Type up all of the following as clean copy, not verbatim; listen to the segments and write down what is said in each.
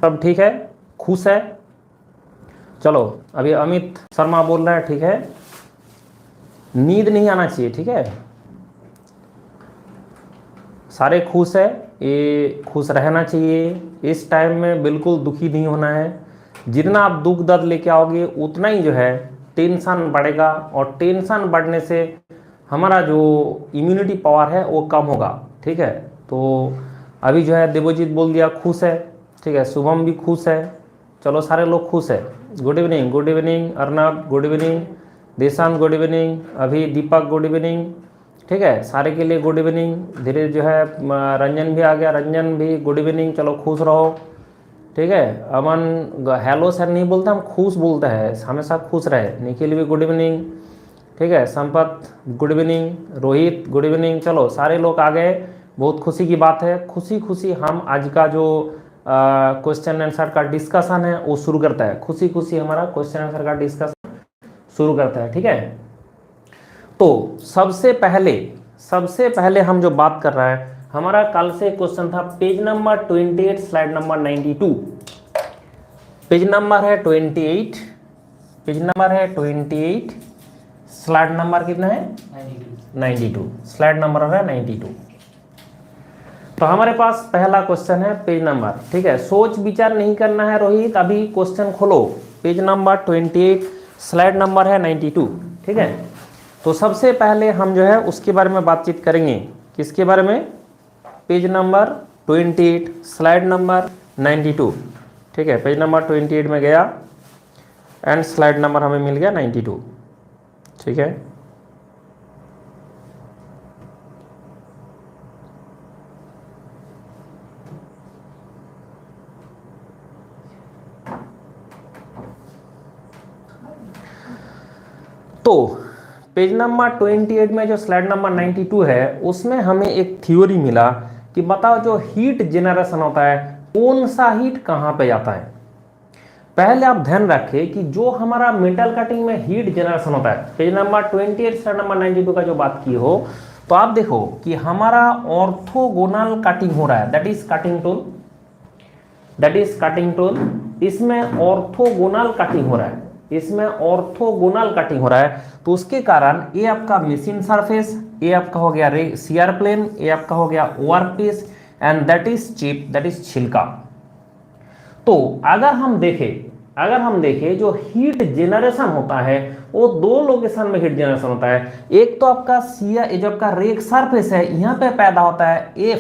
सब ठीक है, खुश है? चलो अभी अमित शर्मा बोल रहा है, ठीक है, नींद नहीं आना चाहिए, ठीक है, सारे खुश है, ये खुश रहना चाहिए, इस टाइम में बिल्कुल दुखी नहीं होना है। जितना आप दुख दर्द लेके आओगे उतना ही जो है टेंशन बढ़ेगा, और टेंशन बढ़ने से हमारा जो इम्यूनिटी पावर है वो कम होगा, ठीक है। तो अभी जो है देवजीत बोल दिया खुश है, ठीक है, शुभम भी खुश है, चलो सारे लोग खुश है। Good evening, good evening Arnab, good evening देशांत, गुड इवनिंग अभी, दीपक गुड इवनिंग, ठीक है, सारे के लिए गुड इवनिंग। धीरे जो है रंजन भी आ गया, रंजन भी गुड इवनिंग, चलो खुश रहो, ठीक है। अमन हेलो सर नहीं बोलता, हम खुश बोलते हैं, हमेशा खुश रहे। निखिल भी गुड इवनिंग, ठीक है, Sampat good evening, Rohit good evening, चलो सारे लोग आ गए, बहुत खुशी की बात है। खुशी खुशी हम आज का जो क्वेश्चन आंसर का डिस्कशन है वो शुरू करता है, खुशी खुशी हमारा क्वेश्चन आंसर का डिस्कशन शुरू करता है, ठीक है। तो सबसे पहले हम जो बात कर रहे हैं, हमारा कल से क्वेश्चन था page number 28 slide number 92, page number है 28, पेज नंबर है 28, स्लाइड नंबर कितना है 92, स्लाइड नंबर है 92। तो हमारे पास पहला क्वेश्चन है पेज नंबर, ठीक है, सोच विचार नहीं करना है रोहित, अभी क्वेश्चन खोलो, पेज नंबर 28 स्लाइड नंबर है 92, ठीक है। तो सबसे पहले हम जो है उसके बारे में बातचीत करेंगे, किसके बारे में, पेज नंबर 28 स्लाइड नंबर 92, ठीक है, पेज नंबर 28 में गया एंड स्लाइड नंबर हमें मिल गया 92, ठीक है। तो पेज नंबर 28 में जो स्लाइड नंबर 92 है उसमें हमें एक थ्योरी मिला कि बताओ जो हीट जनरेशन होता है कौन सा हीट कहां पे जाता है। पहले आप ध्यान रखें कि जो हमारा मेटल कटिंग में हीट जनरेशन होता है, पेज नंबर 28 स्लाइड नंबर 92 का जो बात की हो, तो आप देखो कि हमारा ऑर्थोगोनल कटिंग हो रहा है, that is cutting tool, that is cutting tool, इसमें ऑर्थोगोनल कटिंग हो रहा है, इसमें ऑर्थोगोनल कटिंग हो रहा है। तो उसके कारण ये आपका मशीन सरफेस, ये आपका हो गया सीआर प्लेन, ये आपका हो गया work piece and that is chip, that is छिलका। तो अगर हम देखें जो हीट जनरेशन होता है वो दो लोकेशन में हीट जनरेशन होता है। एक तो आपका सीआर, जो आपका रेक सरफेस है यहाँ पे पैदा होता है a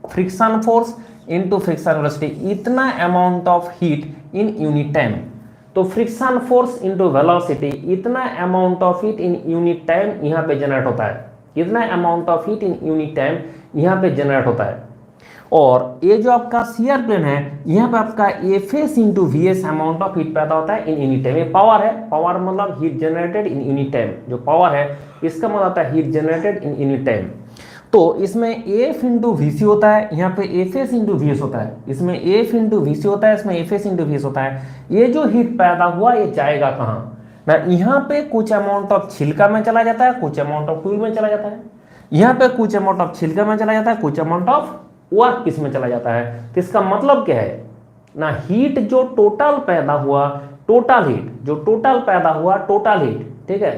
friction force into friction velocity, इतना amount of heat in unit time. तो फ्रिक्शन फोर्स इनटू वेलोसिटी, इतना amount of heat in unit time यहाँ पे जनरेट होता है, इतना amount of heat in unit time यहाँ पे जनरेट होता है। और ये जो आपका सीआर प्लेन है यहाँ पे आपका FS into VS amount of heat पैदा होता है इन यूनिट टाइम। ये पावर है, पावर मतलब heat generated in unit time, जो पावर है इसका मतलब होता है heat generated in unit time. तो इसमें एफ इंटू वीसी होता है, यहाँ पे F S into V S होता है, इसमें एफ इंटू वीसी होता है, इसमें F S into V S होता है। ये जो हीट पैदा हुआ ये जाएगा कहाँ ना, यहाँ पे कुछ अमाउंट ऑफ छिलका में चला जाता है, कुछ अमाउंट ऑफ टूल में चला जाता है, यहाँ पे कुछ अमाउंट ऑफ छिलका में चला जाता है, कुछ अमाउंट ऑफ वर्क पीस में चला जाता है। तो इसका मतलब क्या है ना, हीट जो टोटल पैदा हुआ, टोटल हीट जो टोटल पैदा हुआ, टोटल हीट, ठीक है,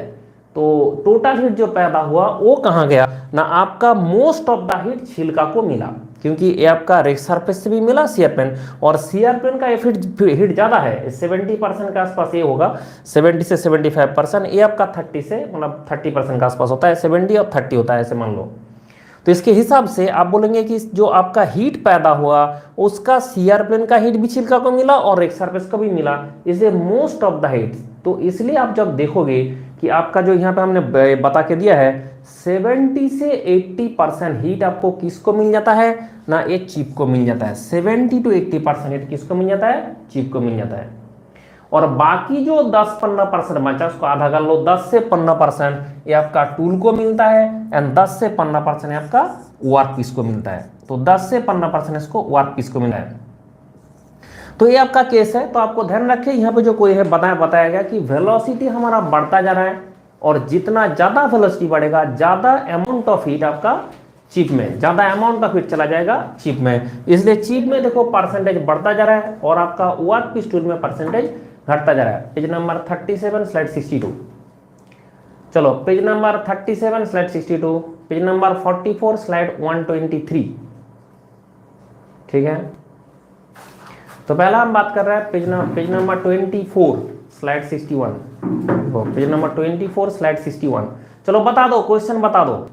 तो टोटल हीट जो पैदा हुआ वो कहाँ गया ना, आपका मोस्ट ऑफ द हीट छिलका को मिला, क्योंकि ये आपका रेक सरफेस से भी मिला सीआर प्लेन, और सीआर प्लेन का हीट ज्यादा है, 70% के आसपास ये होगा, 70 से 75%, ये आपका 30 से मतलब 30% के आसपास होता है, 70 और 30 होता है ऐसे मान लो। तो इसके हिसाब से आप बोलेंगे कि जो आपका हीट पैदा हुआ उसका सीआर प्लेन का हीट भी छिलका को मिला और रेक सरफेस को भी मिला, इसे मोस्ट ऑफ द हीट। तो इसलिए आप जब देखोगे कि आपका जो यहाँ पे हमने बता के दिया है 70 से 80% हीट आपको किसको मिल जाता है ना, ये चिप को मिल जाता है। 70 to 80% हीट किसको मिल जाता है, चिप को मिल जाता है। और बाकी जो 10-15% बचा उसको आधा कर लो, 10 से 15% ये आपका टूल को मिलता है एंड 10 से 15% ये आपका वर्क पीस को मिलता है। तो 10 से 15% इसको वर्क पीस को मिला है। तो ये आपका केस है। तो आपको ध्यान रखें यहाँ पे जो कोई है बताया गया कि वेलोसिटी हमारा बढ़ता जा रहा है और जितना ज्यादा वेलोसिटी बढ़ेगा ज्यादा अमाउंट ऑफ हीट आपका चीप में, ज्यादा अमाउंट का फिर चला जाएगा चीप में, इसलिए चीप में देखो परसेंटेज बढ़ता जा रहा है और आपका ओआरपी स्टूल में परसेंटेज घटता जा रहा है। Page number 37 slide 62। चलो page number 37 slide 62, page number 44 slide 123। ठीक है, तो पहला हम बात कर रहे हैं page number 24 slide 61। Page number 24 slide 61। चलो बता दो, क्वेश्चन बता दो।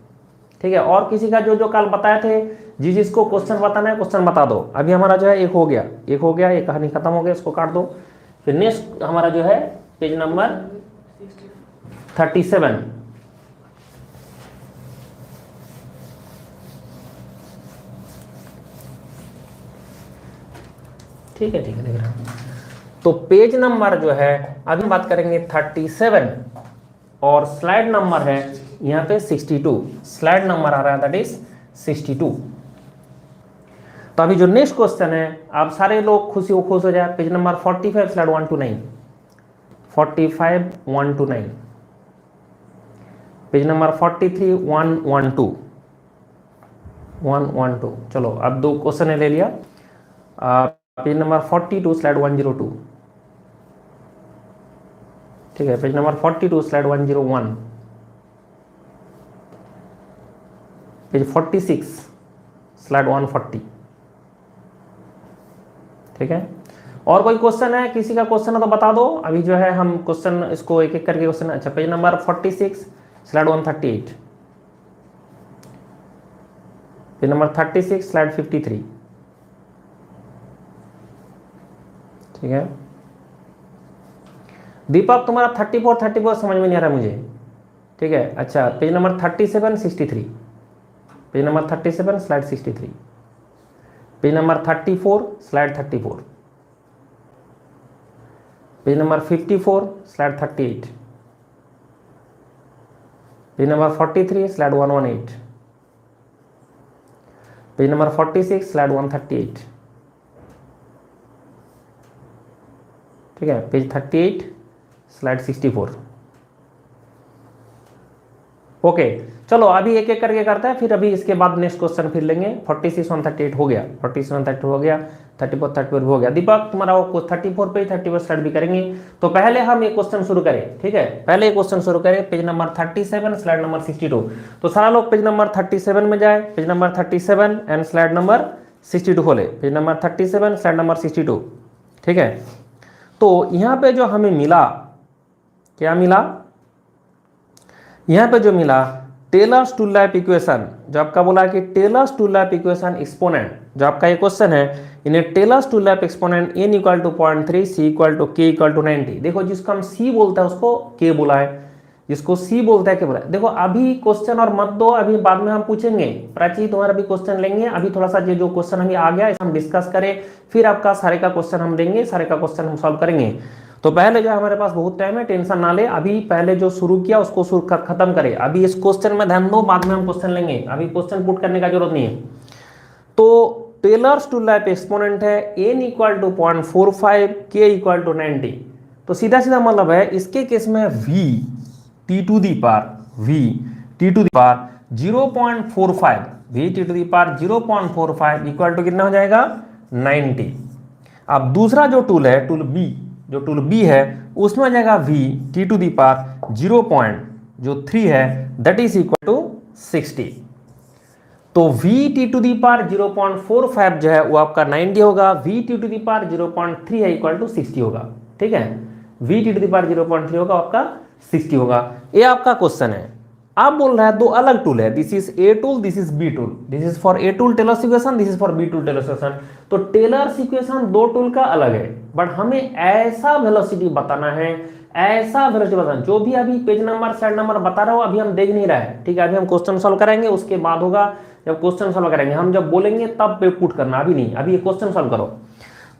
ठीक है, और किसी का जो जो कल बताए थे, जिसको क्वेश्चन बताना है क्वेश्चन बता दो। अभी हमारा जो है एक हो गया, ये कहानी खत्म हो गया, इसको काट दो। फिर नेक्स्ट हमारा जो है पेज नंबर 37। ठीक है, देख रहे हैं। तो पेज नंबर जो है अभी बात करेंगे 37 और स्लाइड नंबर है यहाँ पे 62। स्लाइड नंबर आ रहा है दैट इज 62। तो अभी जो नेक्स्ट क्वेश्चन है, आप सारे लोग खुश हो जाए। Page number 45 slide 129। 45 129। Page number 43 112। 112। चलो अब दो क्वेश्चन ले लिया। Page number 42 slide 102। ठीक है, page number 42 slide 101। Page 46 slide 140। ठीक है, और कोई क्वेश्चन है, किसी का क्वेश्चन है तो बता दो। अभी जो है हम क्वेश्चन इसको एक एक करके क्वेश्चन। अच्छा, page number 46 slide 138। Page number 36 slide 53। ठीक है, दीपक तुम्हारा 34 समझ में नहीं आ रहा मुझे। ठीक है, अच्छा page number 37 63। Page number 37 slide 63। Page number 34 slide 34। Page number 54 slide 38। Page number 43 slide 118। Page number 46 slide 138। ठीक है, पेज 38 स्लाइड 64। ओके, चलो अभी एक एक करके करते हैं, फिर अभी इसके बाद नेक्स्ट क्वेश्चन फिर लेंगे। 46 138 हो गया, 46 138 हो गया, 34 34 हो गया। दीपक तुम्हारा वो 34 पे 34 स्टार्ट भी करेंगे। तो पहले हम एक क्वेश्चन शुरू करें। ठीक है, पहले एक क्वेश्चन शुरू करें, पेज नंबर 37 स्लाइड नंबर 62। तो सारा लोग पेज नंबर 37 में जाए, page number 37 and slide number 62 खोले। Page number 37 slide number 62। ठीक है, तो यहां पे जो हमें मिला, क्या मिला, यहां पे जो मिला टेलर्स टू लैप इक्वेशन, जो आपका बोला कि Taylor's tool life equation exponent, जो आपका ये क्वेश्चन है, इन्हें Taylor's tool life exponent n equal to 0.3 c equal to k equal to 90। देखो जिसको हम c बोलता है उसको k बोला है, जिसको c बोलता है k बोला है। देखो अभी क्वेश्चन और मत दो, अभी बाद में हम पूछेंगे। प्राची तुम्हारा भी क्वेश्चन लेंगे, अभी थोड़ा सा जो क्वेश्चन अभी आ गया हम डिस्कस करें, फिर आपका सारे का क्वेश्चन हम देंगे, सारे का क्वेश्चन हम सॉल्व करेंगे। तो पहले जो हमारे पास बहुत टाइम है, टेंशन ना ले, अभी पहले जो शुरू किया उसको खत्म करें। अभी इस क्वेश्चन में ध्यान दो, बाद में हम क्वेश्चन लेंगे, अभी क्वेश्चन पुट करने का जरूरत नहीं है। तो टेलर्स टू लैप एक्सपोनेंट है n equal to 0.45 k equal to 90। तो सीधा सीधा मतलब है इसके केस में v t to the power 0.45 v t to the power 0.45 equal to कितना हो जाएगा 90। अब दूसरा जो टूल है, टूल b, जो टूल b है उसमें आ जाएगा v t to the power 0.3 है दैट इज इक्वल टू 60। तो v t to the power 0.45 जो है वो आपका 90 होगा, v t to the power 0.3 है इक्वल टू 60 होगा। ठीक है, v t to the power 0.3 होगा आपका 60 होगा। ये आपका क्वेश्चन है। आप बोल रहा है दो अलग टूल है, this is A tool, this is B tool, this is for A tool Taylor's equation, this is for B tool Taylor's equation. तो टेलर्स इक्वेशन दो टूल का अलग है, बट हमें ऐसा वेलोसिटी बताना है, ऐसा वेलोसिटी बताना, जो भी अभी पेज नंबर स्लाइड नंबर बता रहा हूं अभी हम देख नहीं रहा है। ठीक है, अभी हम क्वेश्चन सॉल्व करेंगे, उसके बाद होगा जब क्वेश्चन सॉल्व करेंगे, हम जब बोलेंगे तब पे पुट करना, अभी नहीं, अभी ये क्वेश्चन सॉल्व करो।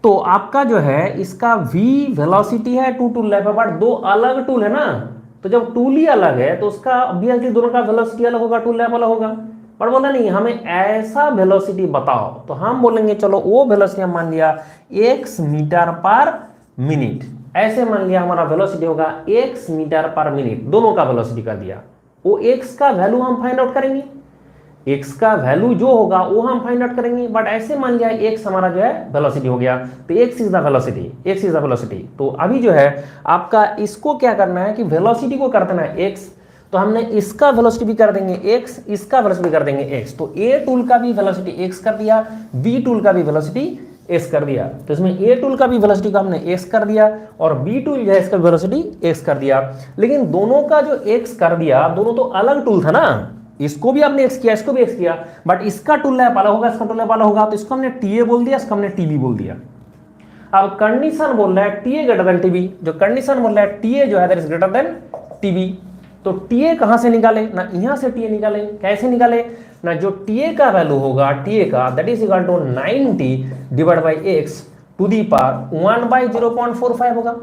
तो आपका जो है इसका v वेलोसिटी है, टू टूल है, बट दो अलग टूल है ना, तो जब टूल ही अलग है तो उसका ऑब्वियसली दोनों का वेलोसिटी अलग होगा, टूल लैप अलग होगा। पर बोला नहीं हमें ऐसा वेलोसिटी बताओ, तो हम बोलेंगे चलो वो वेलोसिटी हम मान लिया x मीटर पर मिनट, ऐसे मान लिया हमारा वेलोसिटी होगा x मीटर पर मिनट, दोनों का वेलोसिटी कर दिया। वो x का वैल्यू हम फाइंड आउट करेंगे, x का वैल्यू जो होगा वो हम फाइंड आउट करेंगे। बट ऐसे मान लिया x हमारा जो है वेलोसिटी हो गया, तो x is the velocity, x is the velocity. तो अभी जो है आपका इसको क्या करना है कि वेलोसिटी को कर देना है x, तो हमने इसका वेलोसिटी भी कर देंगे x, इसका वेलोसिटी कर देंगे x। तो a टूल का भी वेलोसिटी x कर दिया, b टूल का भी वेलोसिटी x कर दिया। तो इसमें a टूल का भी वेलोसिटी को हमने x कर दिया और b टूल जो है इसका वेलोसिटी x कर दिया। लेकिन दोनों का जो x कर दिया, दोनों तो अलग टूल था ना, इसको भी आपने x किया, इसको भी x किया, बट इसका टूल लैप अलग होगा, इसका टूल लैप अलग होगा। तो इसको हमने TA बोल दिया, इसको हमने TB बोल दिया। अब कंडीशन बोल रहा है TA ग्रेटर देन TB, जो कंडीशन बोल रहा है TA जो है that is greater than TB। तो TA कहां से निकाले ना, यहां से TA निकाले। कैसे निकाले ना, जो TA का वैल्यू होगा, TA का that is equal to 90 divide by x to the power 1 by 0.45 होगा।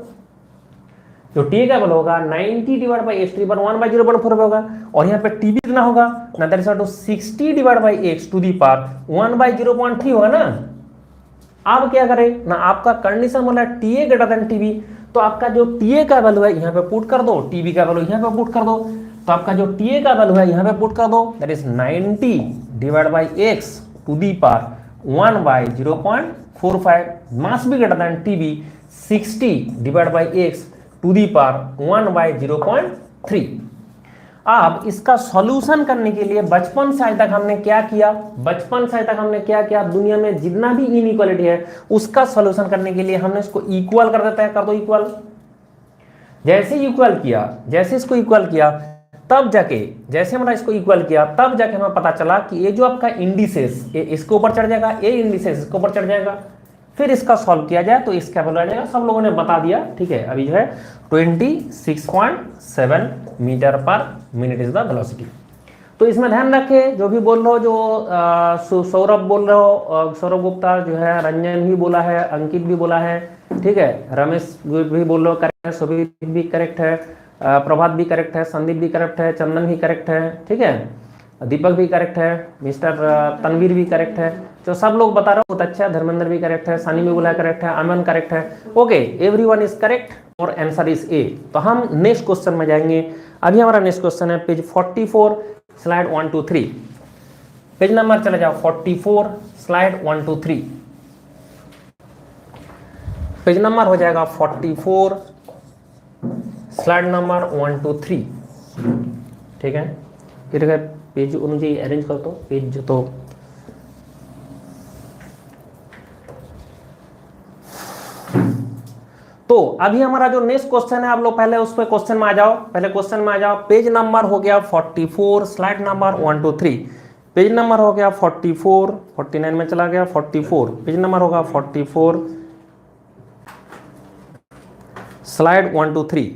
जो TA का वैल्यू होगा 90 divide by x to the power 1 by 0.45 होगा। और यहाँ पे TB कितना होगा ना, that is equal to 60 divide by x to the power 1 by 0.3 होगा ना। अब क्या करें ना, आपका कंडीशन बोला है TA ग्रेटर देन TB, तो आपका जो TA का वैल्यू है यहाँ पे पुट कर दो, TB का वैल्यू यहाँ पे पुट कर दो। तो आपका जो TA का वैल्यू है यहाँ पे पुट कर दो, that is 90 divide by x to the power 1 by 0.45, मास भी greater than TB 60 divide by x to the power 1 by 0.3। अब इसका सॉल्यूशन करने के लिए बचपन से आज तक हमने क्या किया, बचपन से आज तक हमने क्या किया, दुनिया में जितना भी इनइक्वालिटी है उसका सॉल्यूशन करने के लिए हमने इसको इक्वल कर देता है। कर दो इक्वल। जैसे इक्वल किया, जैसे इसको इक्वल किया, तब जाके जैसे हमारा इसको इक्वल किया, तब जाके हमें पता चला कि ये जो आपका इंडिसेस इसके ऊपर चढ़ जाएगा, ये इंडिसेस इसके ऊपर चढ़ जाएगा। फिर इसका सॉल्व किया जाए तो इसका वैल्यू आ जाएगा, सब लोगों ने बता दिया। ठीक है, अभी जो है 26.7 metre per minute is the velocity. तो इसमें ध्यान रखें, जो भी बोल रहे हो, जो सौरभ बोल रहे हो, सौरभ गुप्ता जो है, रंजन भी बोला है, अंकित भी बोला है, ठीक है, रमेश भी बोल रहे हो करेक्ट है, सुबीर भी करेक्ट है, प्रभात भी करेक्ट है, संदीप भी करेक्ट है, चंदन भी करेक्ट है, ठीक है, दीपक भी करेक्ट है, मिस्टर तनवीर भी करेक्ट है। जो सब लोग बता रहे हो बहुत अच्छा है, धर्मेंद्र भी करेक्ट है, सानी भी बोला करेक्ट है, अमन करेक्ट है। ओके, एवरीवन इज करेक्ट और आंसर इज ए। तो हम नेक्स्ट क्वेश्चन में जाएंगे। अभी हमारा नेक्स्ट क्वेश्चन है page 44 slide 1 to 3। Page number चले जाओ 44 स्लाइड 1 to 3। पेज नंबर हो जाएगा 44 स्लाइड नंबर 1 to 3। ठीक है, फिर पेज अनुଯାयी अरेंज कर दो पेज जो। तो अभी हमारा जो नेक्स्ट क्वेश्चन है, आप लोग पहले उस पे क्वेश्चन में आ जाओ, पहले क्वेश्चन में आ जाओ। पेज नंबर हो गया 44 slide number 1 to 3। Page number हो गया 44, 49 में चला गया 44, पेज नंबर होगा 44 स्लाइड 1 to 3,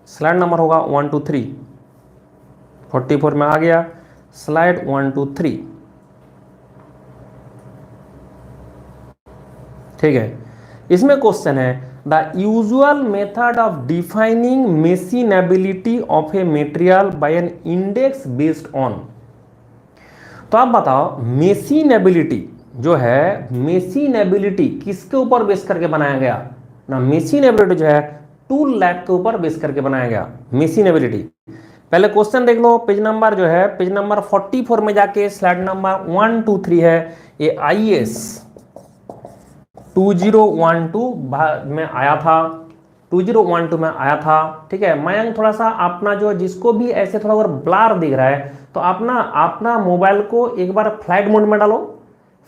स्लाइड नंबर होगा 1 to 3, 44 में आ गया, स्लाइड 1 to 3। ठीक है, इसमें क्वेश्चन है the usual method of defining machinability of a material by an index based on. तो आप बताओ मेशिनेबिलिटी जो है, मेशिनेबिलिटी किसके ऊपर बेस करके बनाया गया ना, मेशिनेबिलिटी जो है टूल लैब के ऊपर बेस करके बनाया गया मेशिनेबिलिटी। पहले क्वेश्चन देख लो, पेज नंबर जो है पेज नंबर 44 में जाके स्लाइड नंबर 1 to 3 है, ये IS 2012 में आया था, 2012 में आया था। ठीक है, मयंक थोड़ा सा अपना जो, जिसको भी ऐसे थोड़ा और ब्लर दिख रहा है, तो अपना मोबाइल को एक बार फ्लाइट मोड में डालो,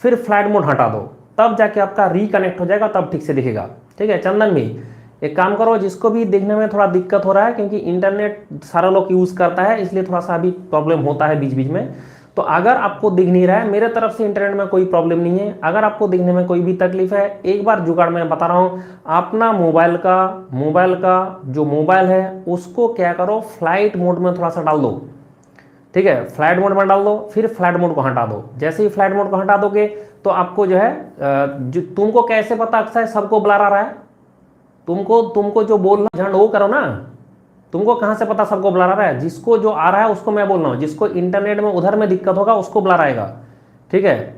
फिर फ्लाइट मोड हटा दो, तब जाके आपका रिकनेक्ट हो जाएगा, तब ठीक से दिखेगा। ठीक है, चंदन भी एक काम करो, जिसको भी देखने में थोड़ा दिक्कत हो रहा है, क्योंकि इंटरनेट सारा लोग यूज करता है, इसलिए थोड़ा सा अभी प्रॉब्लम होता है बीच बीच में। तो अगर आपको दिख नहीं रहा है, मेरे तरफ से इंटरनेट में कोई प्रॉब्लम नहीं है, अगर आपको दिखने में कोई भी तकलीफ है, एक बार जुगाड़ मैं बता रहा हूँ, अपना मोबाइल का जो मोबाइल है उसको क्या करो, फ्लाइट मोड में थोड़ा सा डाल दो। ठीक है, फ्लाइट मोड में डाल दो, फिर फ्लाइट मोड को हटा दो। जैसे ही फ्लाइट मोड को हटा दोगे तो आपको जो है, जो तुमको कैसे पता अक्सर सबको बुला रहा है, तुमको जो बोल रहा झंड वो करो ना, तुमको कहां से पता सबको बुला रहा है, जिसको जो आ रहा है उसको मैं बोल रहा हूं, जिसको इंटरनेट में उधर में दिक्कत होगा उसको बुला रहेगा। ठीक है,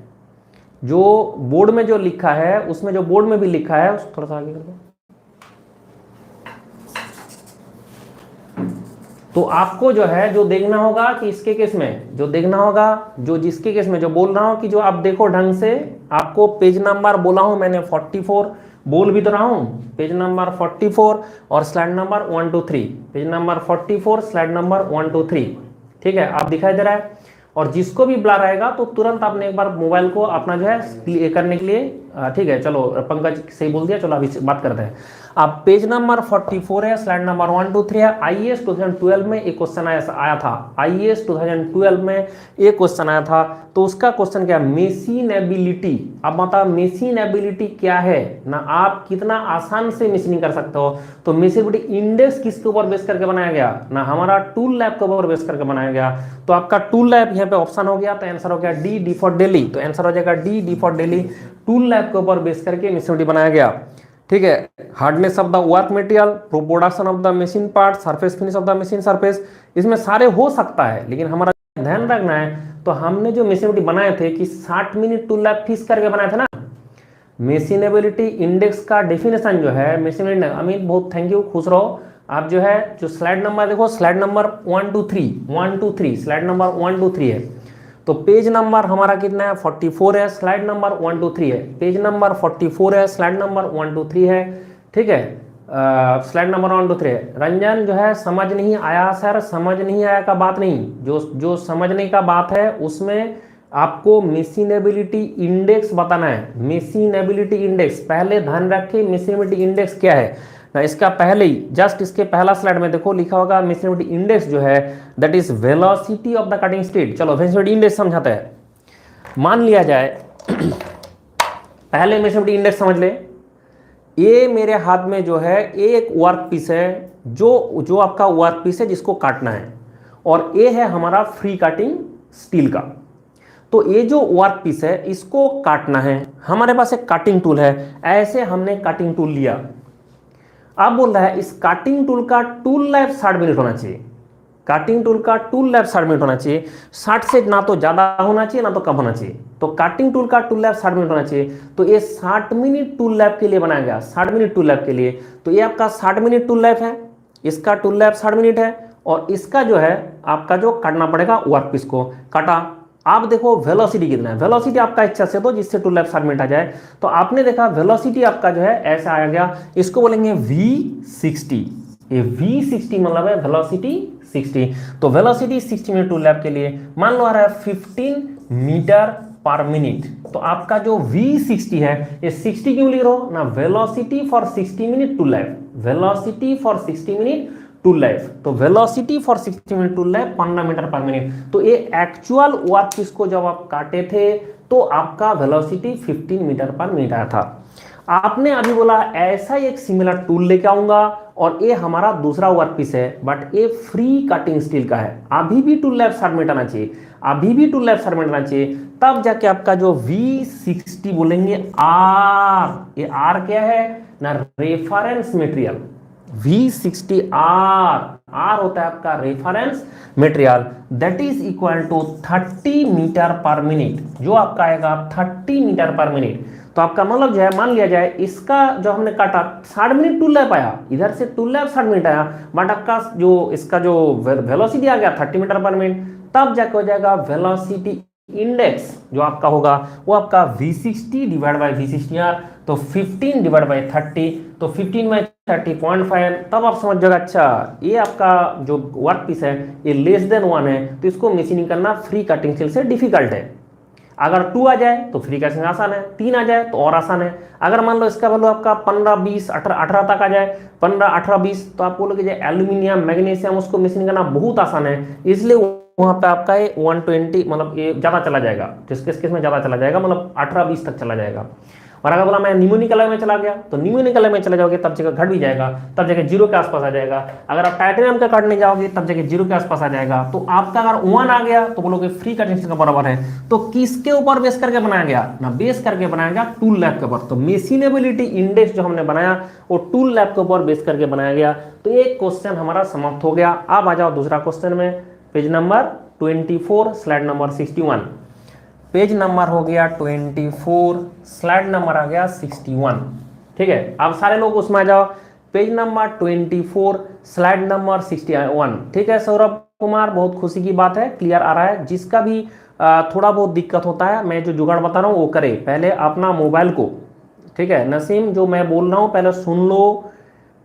जो बोर्ड में जो लिखा है, उसमें जो बोर्ड में भी लिखा है उसको थोड़ा सा आगे कर दो। तो आपको जो है जो देखना होगा कि इसके केस में जो देखना होगा, जो जिसके केस में जो बोल रहा हूं कि जो आप देखो ढंग से, आपको पेज नंबर बोला हूं मैंने 44, बोल भी तो रहा हूं, पेज नंबर 44 और slide number 1 2 3, page number 44 slide number 1 2 3, ठीक है, आप दिखाई दे रहा है। और जिसको भी ब्लर आएगा तो तुरंत आपने एक बार मोबाइल को अपना जो है करने के लिए, ठीक है, चलो पंकज सही बोल दिया, चलो अभी बात करते हैं। अब पेज नंबर 44 है, स्लाइड नंबर 1 2 3 है। आईएएस 2012 में एक क्वेश्चन आया था, आईएएस 2012 में एक क्वेश्चन आया था, तो उसका क्वेश्चन क्या, मशीनेबिलिटी। अब बताओ मशीनेबिलिटी क्या है ना, आप कितना आसान से मशीनिंग कर सकते हो। तो मशीनेबिलिटी इंडेक्स किसके ऊपर बेस करके बनाया गया ना, हमारा टूल लैब के ऊपर बेस करके बनाया गया। तो आपका टूल लैब यहाँ पे ऑप्शन हो गया, तो आंसर हो गया डी फॉर दिल्ली, तो आंसर हो जाएगा D for Delhi. Tool lab के ऊपर बेस करके मशीनेबिलिटी बनाया गया, ठीक है। Hardness of the work material, production of the machine part, surface finish off the machine surface, इसमें सारे हो सकता है, लेकिन हमारा ध्यान रखना है। तो हमने जो मशीनेबिलिटी बनाए थे कि 60 मिनट टूल लैब फिक्स करके बनाए थे ना। मशीनेबिलिटी इंडेक्स का डेफिनेशन जो है मशीनेबिलिटी, अमित बहुत थैंक यू, खुश रहो। आप जो है जो स्लाइड नंबर देखो, स्लाइड नंबर 1 2 3, स्लाइड नंबर 1 2 3 है। तो पेज नंबर हमारा कितना है, 44 है, स्लाइड नंबर 1 2 3 है, पेज नंबर 44 है, स्लाइड नंबर 1 2 3 है, ठीक है। स्लाइड नंबर 1 2 3 है। रंजन जो है समझ नहीं आया सर, समझ नहीं आया का बात नहीं, जो समझने का बात है उसमें आपको मशीनेबिलिटी इंडेक्स बताना है। मशीनेबिलिटी इंडेक्स पहले ध्यान रखें, मशीनेबिलिटी इंडेक्स क्या है ना, इसका पहले ही जस्ट इसके पहला स्लाइड में देखो लिखा होगा मशीनेबिलिटी इंडेक्स जो है that is velocity of the cutting speed. चलो मशीनेबिलिटी इंडेक्स समझाते हैं। मान लिया जाए पहले मशीनेबिलिटी इंडेक्स समझ ले, ये मेरे हाथ में जो है एक वर्क पीस है, जो आपका वर्क पीस है जिसको काटना है, और ये है हमारा फ्री कटिंग स्टील का। तो ये जो वर्क पीस है इसको काटना है, हमारे पास एक कटिंग टूल है, ऐसे हमने कटिंग टूल लिया। अब बोल रहा है इस कटिंग टूल का टूल लाइफ 60 मिनट होना चाहिए, कटिंग टूल का टूल लाइफ 60 मिनट होना चाहिए, 60 से ना तो ज्यादा होना चाहिए ना तो कम होना चाहिए। तो कटिंग टूल का टूल लाइफ 60 मिनट होना चाहिए, तो ये 60 मिनट टूल लाइफ के लिए बनाया गया, 60 मिनट टूल लाइफ के लिए। तो ये आपका 60 मिनट टूल लाइफ है, इसका टूल लाइफ 60 मिनट है, और इसका जो है आपका जो काटना पड़ेगा वर्क पीस को काटा। आप देखो वेलोसिटी कितना है, वेलोसिटी आपका इच्छा से दो जिससे टूल लाइफ 60 मिनट आ जाए। तो आपने देखा वेलोसिटी आपका जो है ऐसा आ गया, इसको बोलेंगे V60। ये V60 मतलब है वेलोसिटी 60। तो वेलोसिटी 60 मिनट टूल लैब के लिए मान लो आ रहा है 15 मीटर पर मिनट। तो आपका जो V60 है ये 60 क्यों लिख रहे हो ना, velocity for 60 minute tool lab, velocity for 60 minute tool life. तो velocity for 60 minute tool life 15 metre per minute. तो ये एक्चुअल वर्क पीस को जब आप काटे थे तो आपका वेलोसिटी 15 मीटर पर मिनट आया था। आपने अभी बोला ऐसा एक सिमिलर टूल लेके आऊंगा, और ये हमारा दूसरा वर्क पीस है, बट ये फ्री कटिंग स्टील का है, अभी भी टूल लाइफ 60 मिनट आना चाहिए, अभी भी टूल लाइफ 60 मिनट आना चाहिए। तब जाके आपका जो V60 बोलेंगे R, ये R क्या है ना, रेफरेंस मटेरियल। V60 R होता है आपका reference material, that is equal to 30 metre per minute, जो आपका आएगा 30 मीटर पर मिनट। तो आपका मतलब जो है मान लिया जाए इसका जो हमने काटा 60 मिनट टूल लैप आया, इधर से टूल लैप 60 मिनट आया, बट आपका जो इसका जो वेलोसिटी आ गया 30 मीटर पर मिनट, तब जाके हो जाएगा वेलोसिटी इंडेक्स जो आपका होगा वो आपका V60 डिवाइड बाई V60R। तो 15 डिवाइड बाई 30, तो 15 बाई 30.5। तब आप समझ जाएगा अच्छा ये आपका जो वर्क पीस है ये लेस देन 1 है, तो इसको मशीनिंग करना फ्री कटिंग स्टील से डिफिकल्ट है। अगर 2 आ जाए तो फ्री कटिंग आसान है, 3 आ जाए तो और आसान है। अगर मान लो इसका वैल्यू आपका 15 20 18 तक आ जाए, 15 18 20, तो आप बोलोगे जो एल्यूमिनियम मैग्नीशियम उसको मशीनिंग करना बहुत आसान है, इसलिए वहां पे आपका ये 120 मतलब ये ज्यादा चला जाएगा, जिसके केस में ज्यादा चला जाएगा, मतलब 18 20 तक चला जाएगा। और अगर बोला मैं निमोनिक अलॉय में चला गया, तो निमोनिक अलॉय में चले जाओगे तब जगह घट भी जाएगा, तब जगह 0 के आसपास आ जाएगा। अगर आप टाइटेनियम का काटने जाओगे तब जगह 0 के आसपास आ जाएगा। तो आपका अगर 1 आ गया तो बोलोगे फ्री कटिंग का बराबर है। तो किसके ऊपर बेस करके बनाया गया ना, बेस करके बनाया गया टूल लैब के ऊपर। तो मशीनेबिलिटी इंडेक्स जो हमने बनाया वो टूल लैब के ऊपर बेस करके बनाया गया। तो ये क्वेश्चन हमारा समाप्त हो गया। अब आ जाओ दूसरा क्वेश्चन में, page number 24 slide number 61। Page number हो गया 24, स्लाइड नंबर आ गया 61। ठीक है, अब सारे लोग उसमें आ जाओ। Page number 24 slide number 61। ठीक है सौरभ कुमार, बहुत खुशी की बात है, क्लियर आ रहा है। जिसका भी थोड़ा बहुत दिक्कत होता है, मैं जो जुगाड़ बता रहा हूँ वो करे। पहले अपना मोबाइल को, ठीक है नसीम, जो मैं बोल रहा हूँ पहले सुन लो।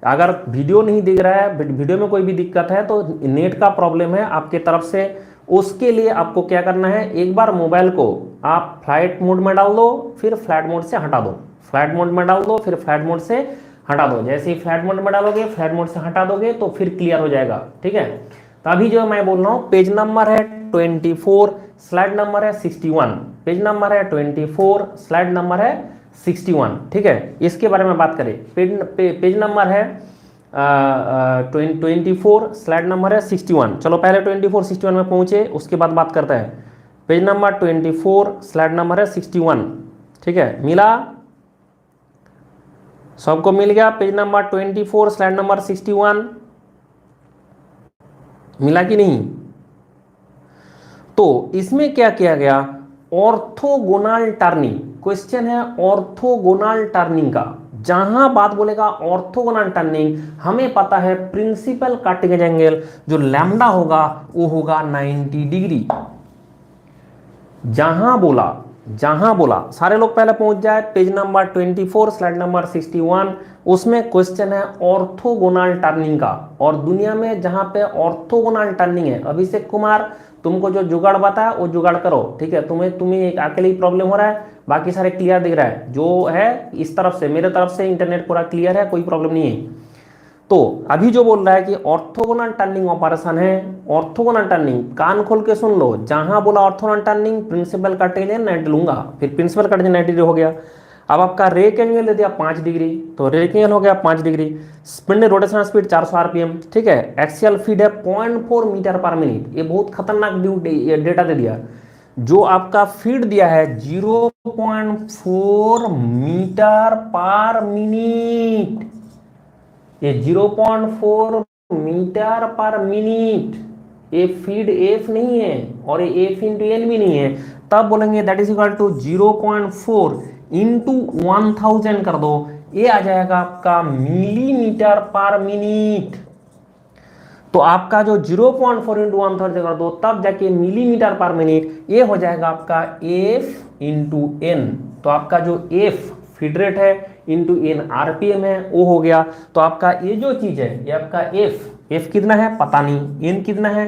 अगर वीडियो नहीं दिख रहा है, वीडियो में कोई भी दिक्कत है तो नेट का प्रॉब्लम है आपके तरफ से, उसके लिए आपको क्या करना है, एक बार मोबाइल को आप फ्लाइट मोड में डाल दो, फिर फ्लाइट मोड से हटा दो, फ्लाइट मोड में डाल दो, फिर फ्लाइट मोड से हटा दो। जैसे ही फ्लाइट मोड में डालोगे, फ्लाइट मोड से हटा दोगे तो फिर क्लियर हो जाएगा। ठीक है, तो अभी जो मैं बोल रहा हूँ पेज नंबर है 24, स्लाइड नंबर है 61, पेज नंबर है 24, स्लाइड नंबर है 61। ठीक है, इसके बारे में बात करें। पेज नंबर है 24, स्लाइड नंबर है 61। चलो पहले 24 61 में पहुंचे, उसके बाद बात करते हैं। पेज नंबर 24, स्लाइड नंबर है 61। ठीक है, मिला सबको, मिल गया। पेज नंबर 24, स्लाइड नंबर 61 मिला कि नहीं? तो इसमें क्या किया गया, ऑर्थोगोनल टर्निंग, क्वेश्चन है ऑर्थोगोनल टर्निंग का। जहां बात बोलेगा ऑर्थोगोनल टर्निंग, हमें पता है प्रिंसिपल कटिंग एंगल जो लैम्डा होगा वो होगा 90 डिग्री। जहां बोला सारे लोग पहले पहुंच जाए। पेज नंबर 24, स्लाइड नंबर 61, उसमें क्वेश्चन है ऑर्थोगोनल टर्निंग का। और दुनिया में जहां पे ऑर्थोगोनल टर्निंग है, अभिषेक कुमार तुमको जो जुगाड़ बताया वो जुगाड़ करो। ठीक है, तुम्हें एक अकेले ही प्रॉब्लम हो रहा है, बाकी सारे क्लियर दिख रहा है। जो है इस तरफ से, मेरे तरफ से इंटरनेट पूरा क्लियर है, कोई प्रॉब्लम नहीं है। तो अभी जो बोल रहा है कि ऑर्थोगोनल टर्निंग ऑपरेशन है, ऑर्थोगोनल टर्निंग कान खोल के सुन लो। जहां बोला orthogonal turning, principal cut angle 90 लूंगा, फिर प्रिंसिपल कट एंगल 90 डिग्री हो गया। अब आपका रेक एंगल दे दिया 5 डिग्री, तो रेक एंगल हो गया 5 degree. Spindle rotational speed 400 RPM. ठीक है, एक्सियल फीड है 0.4 मीटर पर मिनट। ये बहुत खतरनाक डेटा दे दिया। जो आपका फीड दिया है 0.4 मीटर पर मिनट, ये 0.4 मीटर पर मिनट, ये फीड एफ नहीं है और ये एफ इंटू एन भी नहीं है। तब बोलेंगे that is equal to 0.4 into 1000 कर दो, ये आ जाएगा आपका मिलीमीटर पर मिनट। तो आपका जो 0.4 इंटू 1000 कर दो, तब जाके मिलीमीटर पर मिनट, ये हो जाएगा आपका एफ इंटू एन। तो आपका जो एफ फीड रेट है इंटू एन आरपीएम है, वो हो गया। तो आपका ये जो चीज है, ये आपका एफ कितना है पता नहीं, एन कितना है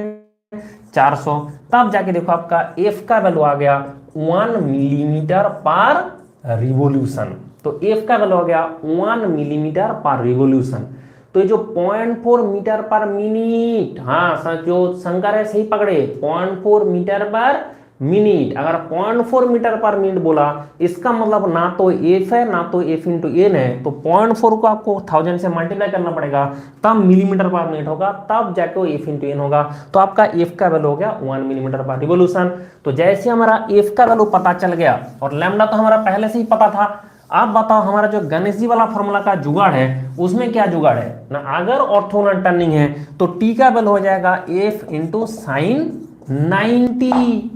400। तब जाके देखो आपका एफ का वैल्यू आ गया 1 मिलीमीटर पर रिवोल्यूशन। तो एफ का वैल्यू आ गया 1 मिलीमीटर पर रिवोल्यूशन। तो ये जो 0.4 मीटर पर मिनट, हाँ जो शंकर है सही पकड़े, 0.4 मीटर पर मिनट। अगर 0.4 मीटर पर मिनट बोला, इसका मतलब ना तो एफ है ना तो एफ इंटू एन है। तो 0.4 को आपको 1000 से मल्टीप्लाई करना पड़ेगा, तब मिलीमीटर पर मिनट होगा, तब जाके वो एफ इंटू एन होगा। तो आपका एफ का वैल्यू हो गया 1 मिलीमीटर पर रिवोल्यूशन। तो जैसे हमारा एफ का वैल्यू पता चल गया, और लैम्डा तो हमारा पहले से ही पता था। आप बताओ हमारा जो गणेश जी वाला फॉर्मूला का जुगाड़ है, उसमें क्या जुगाड़ है ना, अगर ऑर्थोगोनल टर्निंग है तो टी का वैल्यू हो जाएगा एफ इंटू साइन 90,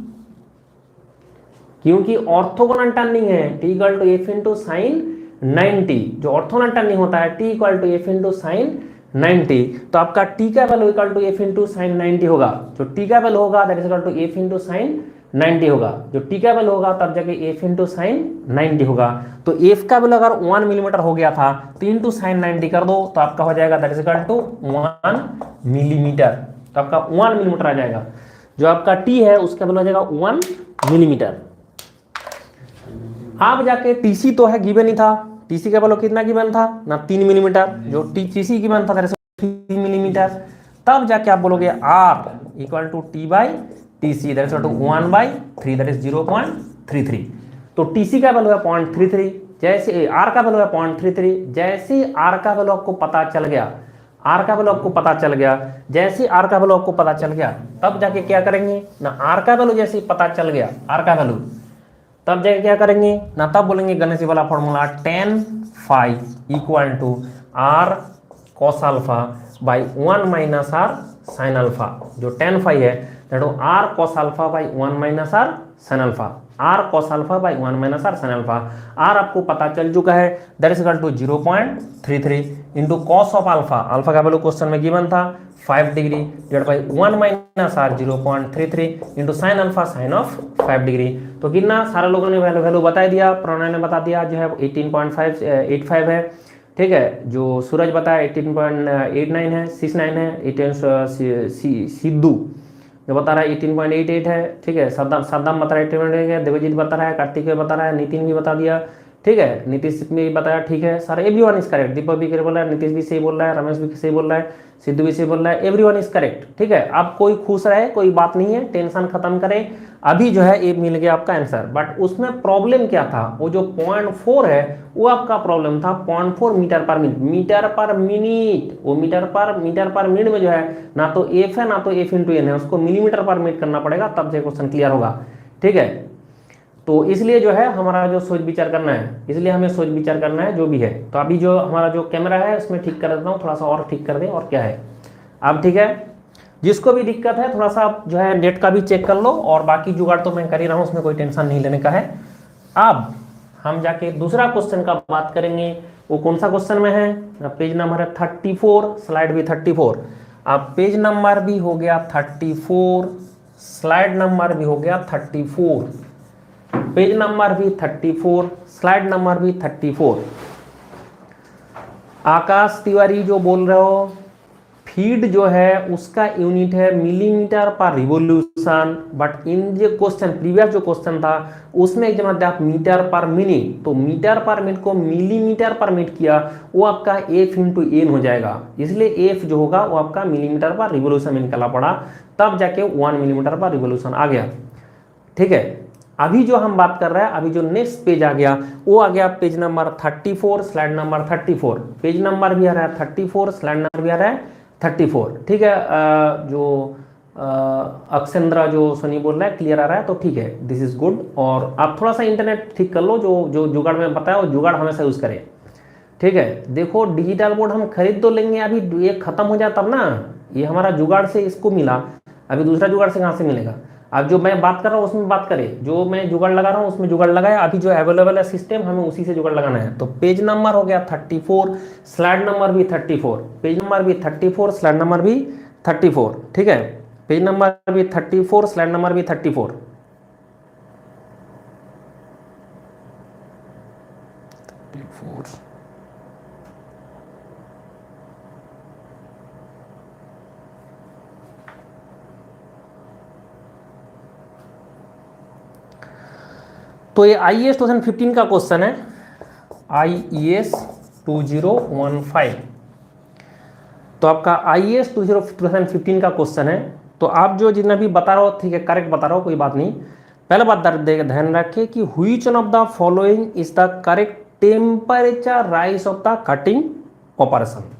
क्योंकि ऑर्थोगोनल टर्निंग है। T equal to F into sine 90, जो ऑर्थोगोनल टर्निंग होता है T equal to F into sine 90। तो आपका टी का value equal to F into sine 90 होगा। जो टी का वैल्यू होगा that is equal to F into sine 90 होगा। जो टी का वैल्यू होगा तब जाके एफ इंटू साइन 90 होगा। तो एफ का वैल्यू अगर 1 मिलीमीटर हो गया था तो इंटू साइन 90 कर दो, तो आपका हो जाएगा that is equal to 1 millimetre. तो आपका 1 मिलीमीटर आ जाएगा। जो आपका टी है उसका वैल्यू आ जाएगा 1 मिलीमीटर। आप जाके टीसी तो है गिवन ही था, टीसी का वैल्यू कितना गिवन था ना 3 मिलीमीटर। जो टीसी गिवन था 3 मिलीमीटर। तब जाके आप बोलोगे R equal to T by TC that is equal to 1/3 that is 0.33। तो टीसी का वैल्यू है 0.33, जैसे आर का वैल्यू है 0.33। जैसे आर का वैल्यू आपको पता चल गया, आर का वैल्यू आपको पता चल गया, जैसे आर का वैल्यू आपको पता चल गया, तब जाके क्या करेंगे ना, आर का वैल्यू जैसे पता चल गया, आर का वैल्यू, तब जाके क्या करेंगे ना, तब बोलेंगे गणेश जी वाला formula tan phi equal to R cos alpha by 1 minus R sine alpha. जो tan phi है that R cos alpha by 1 minus R sine alpha. R cos alpha by 1 minus R sine alpha. R आपको पता चल चुका है, that is equal to 0.33 into cos of alpha, alpha का वैल्यू question में गिवन था 5 degree, divide by 1 minus are 0.33 into sine alpha sign of 5 degree. तो कितना सारे लोगों ने वैल्यू बता दिया, प्रणय ने बता दिया जो है 18.85 है, ठीक है। जो सूरज बताया 18.89 है, 69 है, सिद्धू जो बता रहा है 18.88 है, ठीक है। सद्दाम बता रहा है 18.88 है, देवजीत बता रहा है, कार्तिक भी बता रहा है, नितिन भी बता दिया, ठीक है, नीतीश भी बताया, ठीक है सर, एवरीवन इज करेक्ट। दीपक भी बोल रहा है, नीतीश भी सही बोल रहा है, रमेश भी सही बोल रहा है, सिद्धू भी सही बोल रहा है, एवरीवन इज करेक्ट, ठीक है। अब कोई खुश रहे, कोई बात नहीं है, टेंशन खत्म करें। अभी जो है ये मिल गया आपका आंसर, बट उसमें प्रॉब्लम क्या था, वो जो 0.4 है वो आपका प्रॉब्लम था 0.4 metre per minute, metre per minute, वो मीटर पर मिनट में जो है ना तो एफ है ना तो एफ इंटू एन है, उसको मिलीमीटर पर मिनट करना पड़ेगा, तब से क्वेश्चन क्लियर होगा, ठीक है। तो इसलिए जो है हमारा जो सोच विचार करना है, इसलिए हमें सोच विचार करना है जो भी है। तो अभी जो हमारा जो कैमरा है उसमें ठीक कर देता हूँ, थोड़ा सा और ठीक कर दे, और क्या है अब, ठीक है। जिसको भी दिक्कत है थोड़ा सा जो है नेट का भी चेक कर लो, और बाकी जुगाड़ तो मैं कर ही रहा हूँ, उसमें कोई टेंशन नहीं लेने का है। अब हम जाके दूसरा क्वेश्चन का बात करेंगे, वो कौन सा क्वेश्चन में है, पेज नंबर है 34, स्लाइड भी 34। अब पेज नंबर भी हो गया 34, स्लाइड नंबर भी हो गया 34, पेज नंबर भी 34, स्लाइड नंबर भी 34। आकाश तिवारी जो बोल रहे हो, फीड जो है उसका यूनिट है millimetre per revolution, but in जो क्वेश्चन प्रीवियस जो क्वेश्चन था उसमें जब आप मीटर पर मिनट, तो मीटर पर मिनट को मिलीमीटर पर मिनट किया, वो आपका एफ इंटू एन हो जाएगा, इसलिए एफ जो होगा वो आपका मिलीमीटर पर रिवोल्यूशन में निकाला पड़ा, तब जाके 1 मिलीमीटर पर रिवोल्यूशन आ गया, ठीक है। अभी जो हम बात कर रहे हैं, अभी जो नेक्स्ट पेज आ गया वो आ गया page number 34, slide number 34, page number भी आ रहा है 34, स्लाइड नंबर भी आ रहा है 34, ठीक है। जो अक्षेंद्र जो सोनी बोल रहा है क्लियर आ रहा है, तो ठीक है, दिस इज गुड। और आप थोड़ा सा इंटरनेट ठीक कर लो, जो जुगाड़ में बताया वो जुगाड़ हमेशा यूज करें, ठीक है। देखो डिजिटल बोर्ड हम खरीद तो लेंगे, अभी ये खत्म हो जाए तब ना, ये हमारा जुगाड़ से इसको मिला, अभी दूसरा जुगाड़ से कहाँ से मिलेगा। अब जो मैं बात कर रहा हूँ उसमें बात करें, जो मैं जुगाड़ लगा रहा हूँ उसमें जुगाड़ लगाया, अभी जो अवेलेबल है सिस्टम हमें उसी से जुगाड़ लगाना है। तो पेज नंबर हो गया 34, स्लाइड नंबर भी 34, पेज नंबर भी 34, स्लाइड नंबर भी 34, ठीक है। पेज नंबर भी 34, स्लाइड नंबर भी 34। तो ये IES 2015 का क्वेश्चन है, IES 2015, तो आपका IES 2015 का क्वेश्चन है। तो आप जो जितना भी बता रहे हो, ठीक है, करेक्ट बता रहे हो, कोई बात नहीं। पहले बात ध्यान रखिए कि which one of the following is the correct temperature rise of the cutting operation.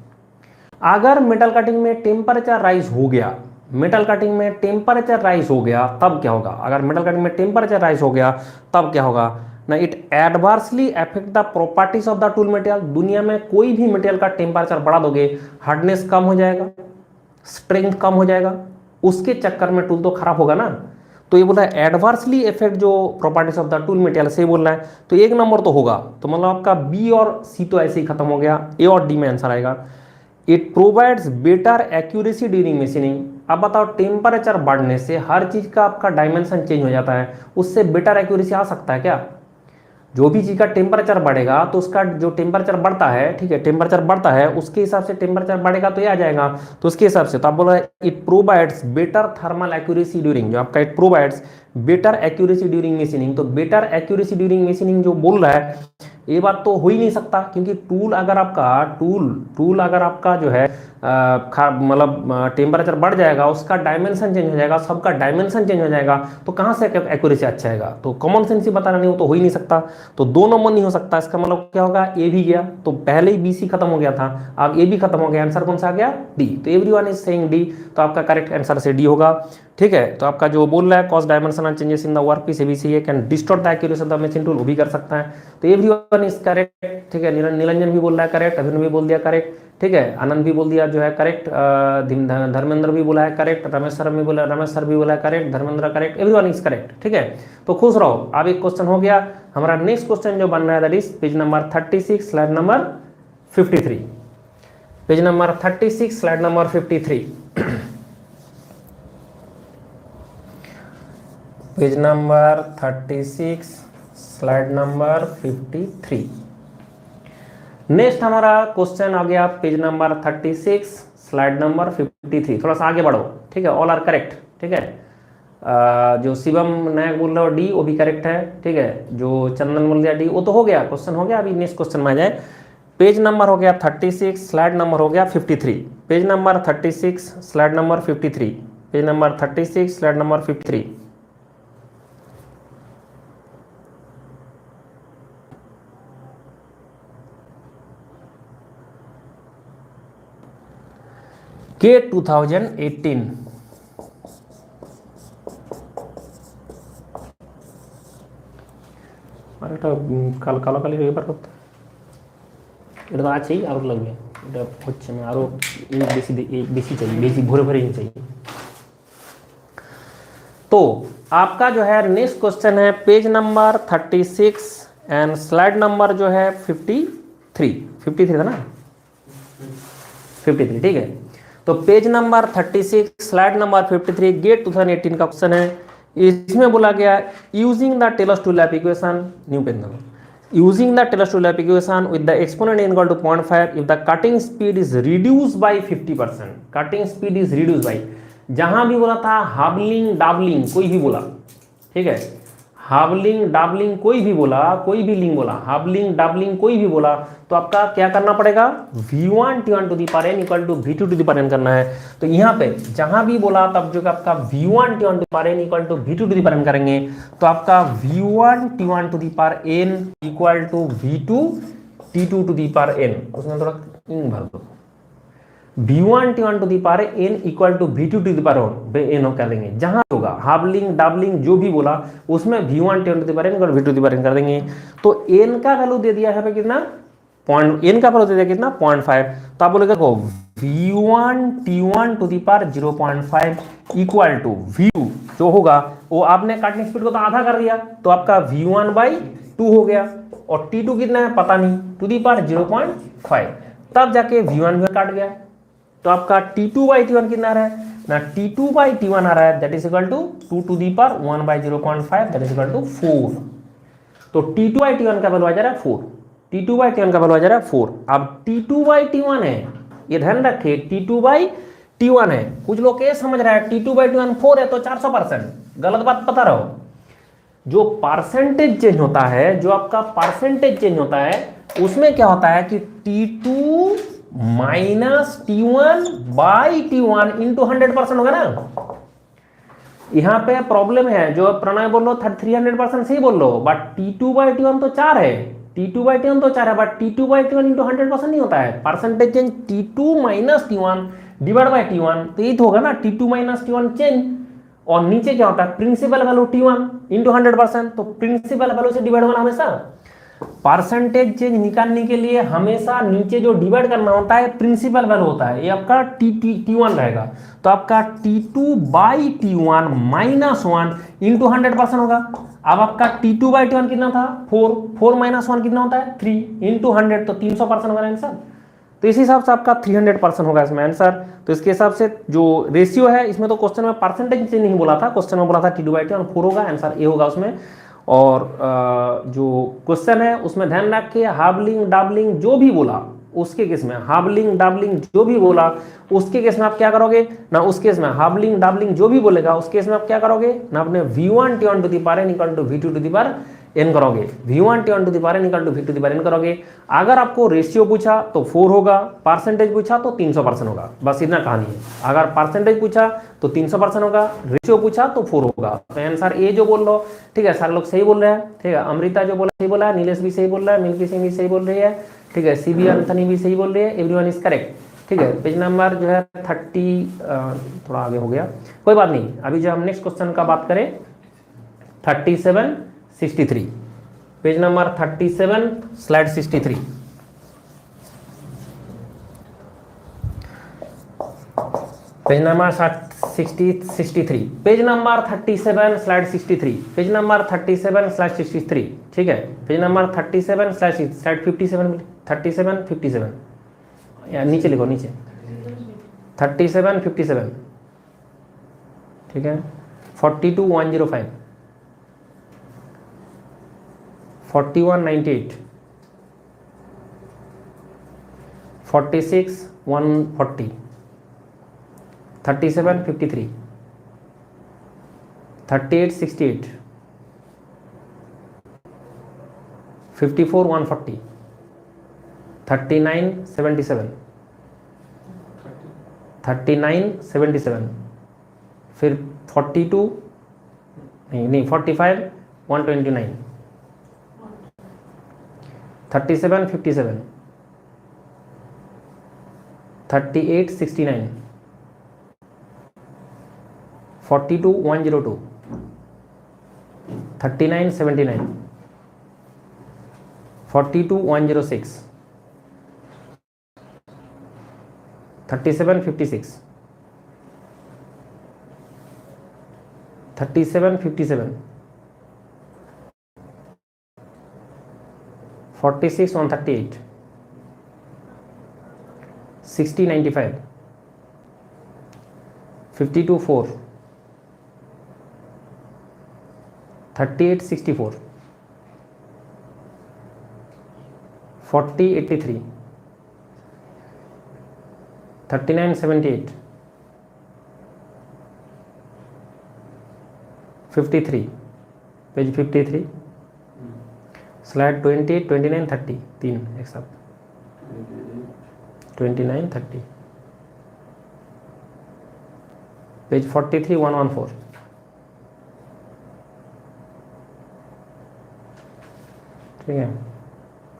अगर मेटल कटिंग में टेम्परेचर राइज हो गया, मेटल कटिंग में टेम्परेचर राइज हो गया तब क्या होगा, अगर मेटल कटिंग में टेम्परेचर राइज हो गया तब क्या होगा ना, it adversely affect the properties of the tool material. दुनिया में कोई भी मटेरियल का टेम्परेचर बढ़ा दोगे, हार्डनेस कम हो जाएगा, स्ट्रेंथ कम हो जाएगा, उसके चक्कर में टूल तो खराब होगा ना। तो ये बोला है एडवर्सली इफेक्ट जो properties of the tool material से बोल रहा है, तो एक नंबर तो होगा, तो मतलब आपका बी और सी तो ऐसे ही खत्म हो गया, ए और डी में आंसर आएगा। It provides better accuracy during machining. अब बताओ टेम्परेचर बढ़ने से हर चीज का आपका डायमेंशन चेंज हो जाता है, उससे बेटर एक्यूरेसी आ सकता है क्या। जो भी चीज का टेम्परेचर बढ़ेगा तो उसका जो टेम्परेचर बढ़ता है, ठीक है, टेम्परेचर बढ़ता है उसके हिसाब से टेम्परेचर बढ़ेगा तो ये आ जाएगा, तो उसके हिसाब से तो आप बोल रहे it provides better thermal accuracy during, जो आपका it provides better accuracy during machining. तो बेटर एक्यूरेसी ड्यूरिंग मशीनिंग जो बोल रहा है, ये बात तो हो ही नहीं सकता, क्योंकि टूल अगर आपका जो है मतलब टेम्परेचर बढ़ जाएगा, उसका डायमेंशन चेंज हो जाएगा, सबका डायमेंशन चेंज हो जाएगा, तो कहाँ से एक्यूरेसी अच्छा आएगा। तो कॉमन सेंस ही बता रहा नहीं, वो तो हो ही नहीं सकता, तो दो नंबर नहीं हो सकता। इसका मतलब क्या होगा, ए भी गया, तो पहले ही बीसी खत्म हो गया था, अब ए भी खत्म हो गया, आंसर कौन सा आ गया, डी। तो एवरीवन इज सेइंग डी, तो आपका करेक्ट आंसर से डी होगा, ठीक है। तो आपका जो बोल रहा है cost dimensional changes in the work piece ABC है can distort the accuracy of the machine tool, वो भी कर सकता है। तो एवरीवन इज करेक्ट, ठीक है। निरंजन भी बोल रहा है करेक्ट, अभिनव भी बोल दिया करेक्ट, ठीक है। आनंद भी बोल दिया जो है करेक्ट, धर्मेंद्र भी बोला है करेक्ट, रमेश सर भी बोला, रमेश सर भी बोला है correct, Dharmendra correct, everyone is correct, ठीक है। तो खुश रहो। अब एक क्वेश्चन हो गया हमारा। नेक्स्ट क्वेश्चन जो बन रहा है that is page number 36 slide number 53, page number 36 slide number 53, page number 36 slide number 53। Next हमारा क्वेश्चन आ गया पेज नंबर 36 स्लाइड नंबर 53। थोड़ा सा आगे बढ़ो, ठीक है। ऑल आर करेक्ट, ठीक है। जो शिवम नायक बोल रहे हो डी, वो भी करेक्ट है, ठीक है। जो चंदन बोल दिया डी, वो तो हो गया, क्वेश्चन हो गया। अभी नेक्स्ट क्वेश्चन में आ जाए। पेज नंबर हो गया 36, स्लाइड नंबर हो गया 53, page number 36 slide number 53, page number 36 slide number 53। के 2018 কালো কালো কালি ব্যাপার করতে এটা তো আছেই, আরো লাগবে, এটা হচ্ছে না, আরো বেশি বেশি चाहिए, বেশি ভরে ভরে चाहिए। तो आपका जो है नेक्स्ट क्वेश्चन है page number 36 and slide number जो है 53 था ना, 53, ठीक है। तो page number 36 slide number 53 GATE 2018 का क्वेश्चन है। इसमें बोला गया using the Taylor's tool life equation, new page number, using the Taylor's tool life equation with the exponent n equal to 0.5 if the cutting speed is reduce by 50%, cutting speed is reduce bye, जहां भी बोला था हाबलिंग डाबलिंग कोई भी बोला, ठीक है। हाबलिंग डाबलिंग कोई भी बोला, कोई भी लिंग बोला, हाबलिंग डाबलिंग कोई भी बोला, तो आपका क्या करना पड़ेगा, v1 t1 to the power n equal to v2 to the power n करना है। तो यहाँ पे जहां भी बोला तब जो आपका v1 t1 to the power n equal to v2 to the power n करेंगे, तो आपका v1 t1 to the power n equal to v2 t2 to the power n, उसमें थोड़ा इन भर दो, v1 t1 to the power n equal to v2 to the power n कर देंगे। जहां होगा हाबलिंग डाबलिंग जो भी बोला उसमें v1 t1 to the power n equal v2 to the power n कर देंगे। तो n का वैल्यू दे दिया है पे कितना, n का वैल्यू दे दिया कितना 0.5। तो आप बोलेगा v1 t1 to the power 0.5 equal to v2 जो होगा वो आपने काटने स्पीड को तो आधा कर दिया, तो आपका v1/2 हो गया, और t2 कितना है पता नहीं, टू दी पावर 0.5, तब जाके v1 भी काट गया। तो आपका t2/t1 कितना आ रहा है ना, t2/t1 आ रहा है that is equal to 2 to the power 1/0.5 that is equal to 4। तो t2/t1 का वैल्यू आ जा रहा है 4, t2/t1 का वैल्यू आ जा रहा है 4। अब t2/t1 है, ये ध्यान रखे t2/t1 है। कुछ लोग ये समझ रहा है t2/t1 4 है तो 400%, गलत बात पता रहो। जो परसेंटेज चेंज होता है, जो आपका परसेंटेज चेंज होता है, उसमें क्या होता है कि t2 माइनस t1/t1 इंटू 100% होगा ना। यहां पे प्रॉब्लम है, जो प्रणय बोल लो 300% सही बोल लो, बट t2/t1 तो 4 है, t2/t1 तो 4 है, बट t2/t1 इंटू 100% नहीं होता है। Percentage change t2 minus t1 divide by t1, तो ये तो होगा ना t2 माइनस t1 चेंज, और नीचे क्या होता है प्रिंसिपल वैल्यू t1 इंटू 100%, तो प्रिंसिपल वैल्यू से डिवाइड होना हमेशा। परसेंटेज चेंज निकालने के लिए हमेशा नीचे जो डिवाइड करना होता है प्रिंसिपल वैल्यू होता है, ये आपका t1 रहेगा। तो आपका t2/t1 माइनस 1 इंटू 100% होगा। अब आपका t2/t1 कितना था 4 माइनस 1 कितना होता है 3 इंटू 100, तो 300% होगा आंसर। तो इस हिसाब से आपका 300% होगा इसमें आंसर। तो इसके हिसाब से जो रेशियो है, इसमें तो क्वेश्चन में परसेंटेज चेंज नहीं बोला था, क्वेश्चन में बोला था t2/t1 4 होगा, आंसर ए होगा उसमें। और जो क्वेश्चन है उसमें ध्यान रखिए हाबलिंग डाबलिंग जो भी बोला उसके केस में, हाबलिंग डाबलिंग जो भी बोला उसके केस में आप क्या करोगे ना, उस केस में हाबलिंग डाबलिंग जो भी बोलेगा उस केस में आप क्या करोगे ना, अपने v1 t1 to the power n equal to v2 to the power n करोगे, v1 t1 to the power n equal to v2 to the power n करोगे। अगर आपको रेशियो पूछा तो 4 होगा, परसेंटेज पूछा तो 300% होगा, बस इतना कहानी है। अगर परसेंटेज पूछा तो 300% होगा, रेशियो पूछा तो 4 होगा। तो आंसर ए जो बोल लो, ठीक है, सारे लोग सही बोल रहे हैं, ठीक है। अमृता जो बोला सही बोला है, नीलेश भी सही बोल रहा है, मिल्की सिंह भी सही बोल रही है, ठीक है, सीबी एंथनी भी सही बोल रही है, एवरीवन इज करेक्ट। ठीक है, पेज नंबर जो है 30 थोड़ा आगे हो गया, कोई बात नहीं। अभी जो हम नेक्स्ट क्वेश्चन का बात करें 37 63, page number 37 slide 63। Page number 63, page number 37 slide 63, page number 37 slide 63, ठीक है, पेज नंबर 37 स्लाइड 57, 37 57 या नीचे लिखो, नीचे 37 57, ठीक है, 42 105, 41 98, 46 140, 37 53, 38 68, 54 140, 39 77, 39 77, फिर 42 नहीं 45 129, 37 57, 38 69, 42 102, 39 79, 42 106, 37 56, 37 57, 46 138, 60 95, 52 4, 38 64, 40 83, 39 78, 53, पेज 53, स्लाइड 20 29 30, तीन एक साथ 29 30, पेज 43 114, ठीक है,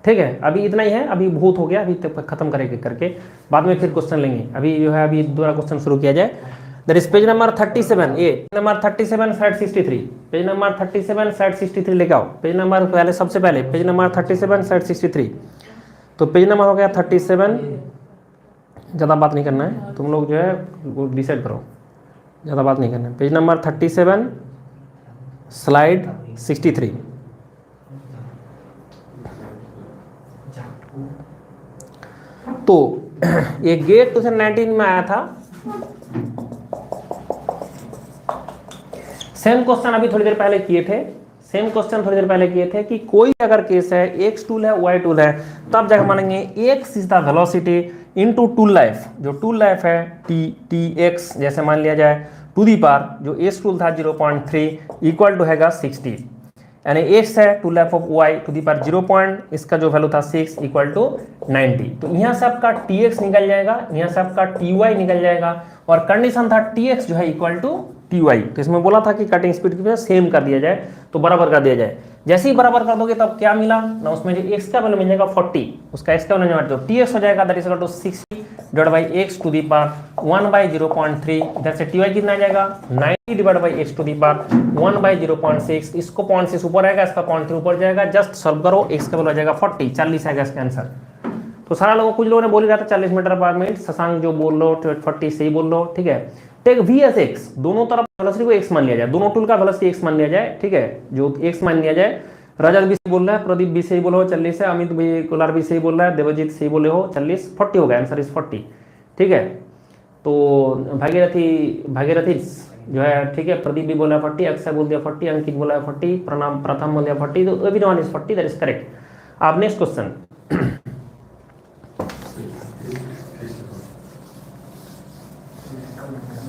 ठीक है, अभी इतना ही है, अभी बहुत हो गया, अभी तक खत्म करेंगे करके बाद में फिर क्वेश्चन लेंगे। अभी जो है अभी दूसरा क्वेश्चन शुरू किया जाए। दैट इज पेज नंबर 37, ये number 37 slide 63, page number 37 slide 63 लेके आओ। पेज नंबर पहले सबसे पहले पेज नंबर 37 स्लाइड 63, तो पेज नंबर हो गया 37, ज़्यादा बात नहीं करना है, तुम लोग जो है वो डिसाइड करो, ज़्यादा बात नहीं करना है। पेज नंबर 37 स्लाइड 63, तो ये गेट 2019 में आया था, सेम क्वेश्चन अभी थोड़ी देर पहले किए थे, सेम क्वेश्चन थोड़ी देर पहले किए थे कि कोई अगर केस है एक्स टूल है वाई टूल है, तब जाकर मानेंगे X is the velocity into tool life, जो टूल लाइफ है टी एक्स, जैसे मान लिया जाए टू दी पावर जो एक्स टूल था 0.3 इक्वल टू हैगा 60, यानी एक्स है tool life of Y to the power 0. इसका जो वैल्यू था 6 इक्वल टू 90, तो यहाँ से आपका टी एक्स निकल जाएगा, यहाँ से आपका टी वाई निकल जाएगा, और कंडीशन था टी एक्स जो है इक्वल टू टी वाई, तो इसमें बोला था कि कटिंग स्पीड की वजह सेम कर दिया जाए, तो बराबर कर दिया जाए। जैसे ही बराबर कर दोगे तब क्या मिला ना, उसमें जो एक्स का वैल्यू मिल जाएगा 40, उसका एक्स का वैल्यू जो टी एक्स हो जाएगा that is equal to 60 divide by X to the power 1/0.3, इधर से टी वाई कितना आ जाएगा 90 divide by X to the power 1/0.6, इसको 0.6 ऊपर आएगा, इसका 0.3 ऊपर जाएगा, जस्ट सॉल्व करो, एक्स का वैल्यू आ जाएगा 40, 40 आएगा इसका आंसर। तो सारा लोगों, कुछ लोगों ने बोल रहा था 40 मीटर पर मिनट, शशांक जो बोल लो 40 सही बोल लो, ठीक है। टेक वी एस एक्स, दोनों तरफ वेलोसिटी को एक्स मान लिया जाए, दोनों टूल का वेलोसिटी एक्स मान लिया जाए, ठीक है, जो एक्स मान लिया जाए। रजत भी सही बोल रहा है, प्रदीप भी सही बोलो 40 है, अमित भी कोलार भी सही बोल रहा है, देवजीत सही बोले हो 40, 40 हो गया, आंसर इज 40, ठीक है। तो भागीरथी जो है, ठीक है, प्रदीप भी बोला 40, अक्षय बोल दिया 40, अंकित बोला 40, प्रथम बोल दिया 40, तो everyone is 40, that is correct. अब नेक्स्ट क्वेश्चन,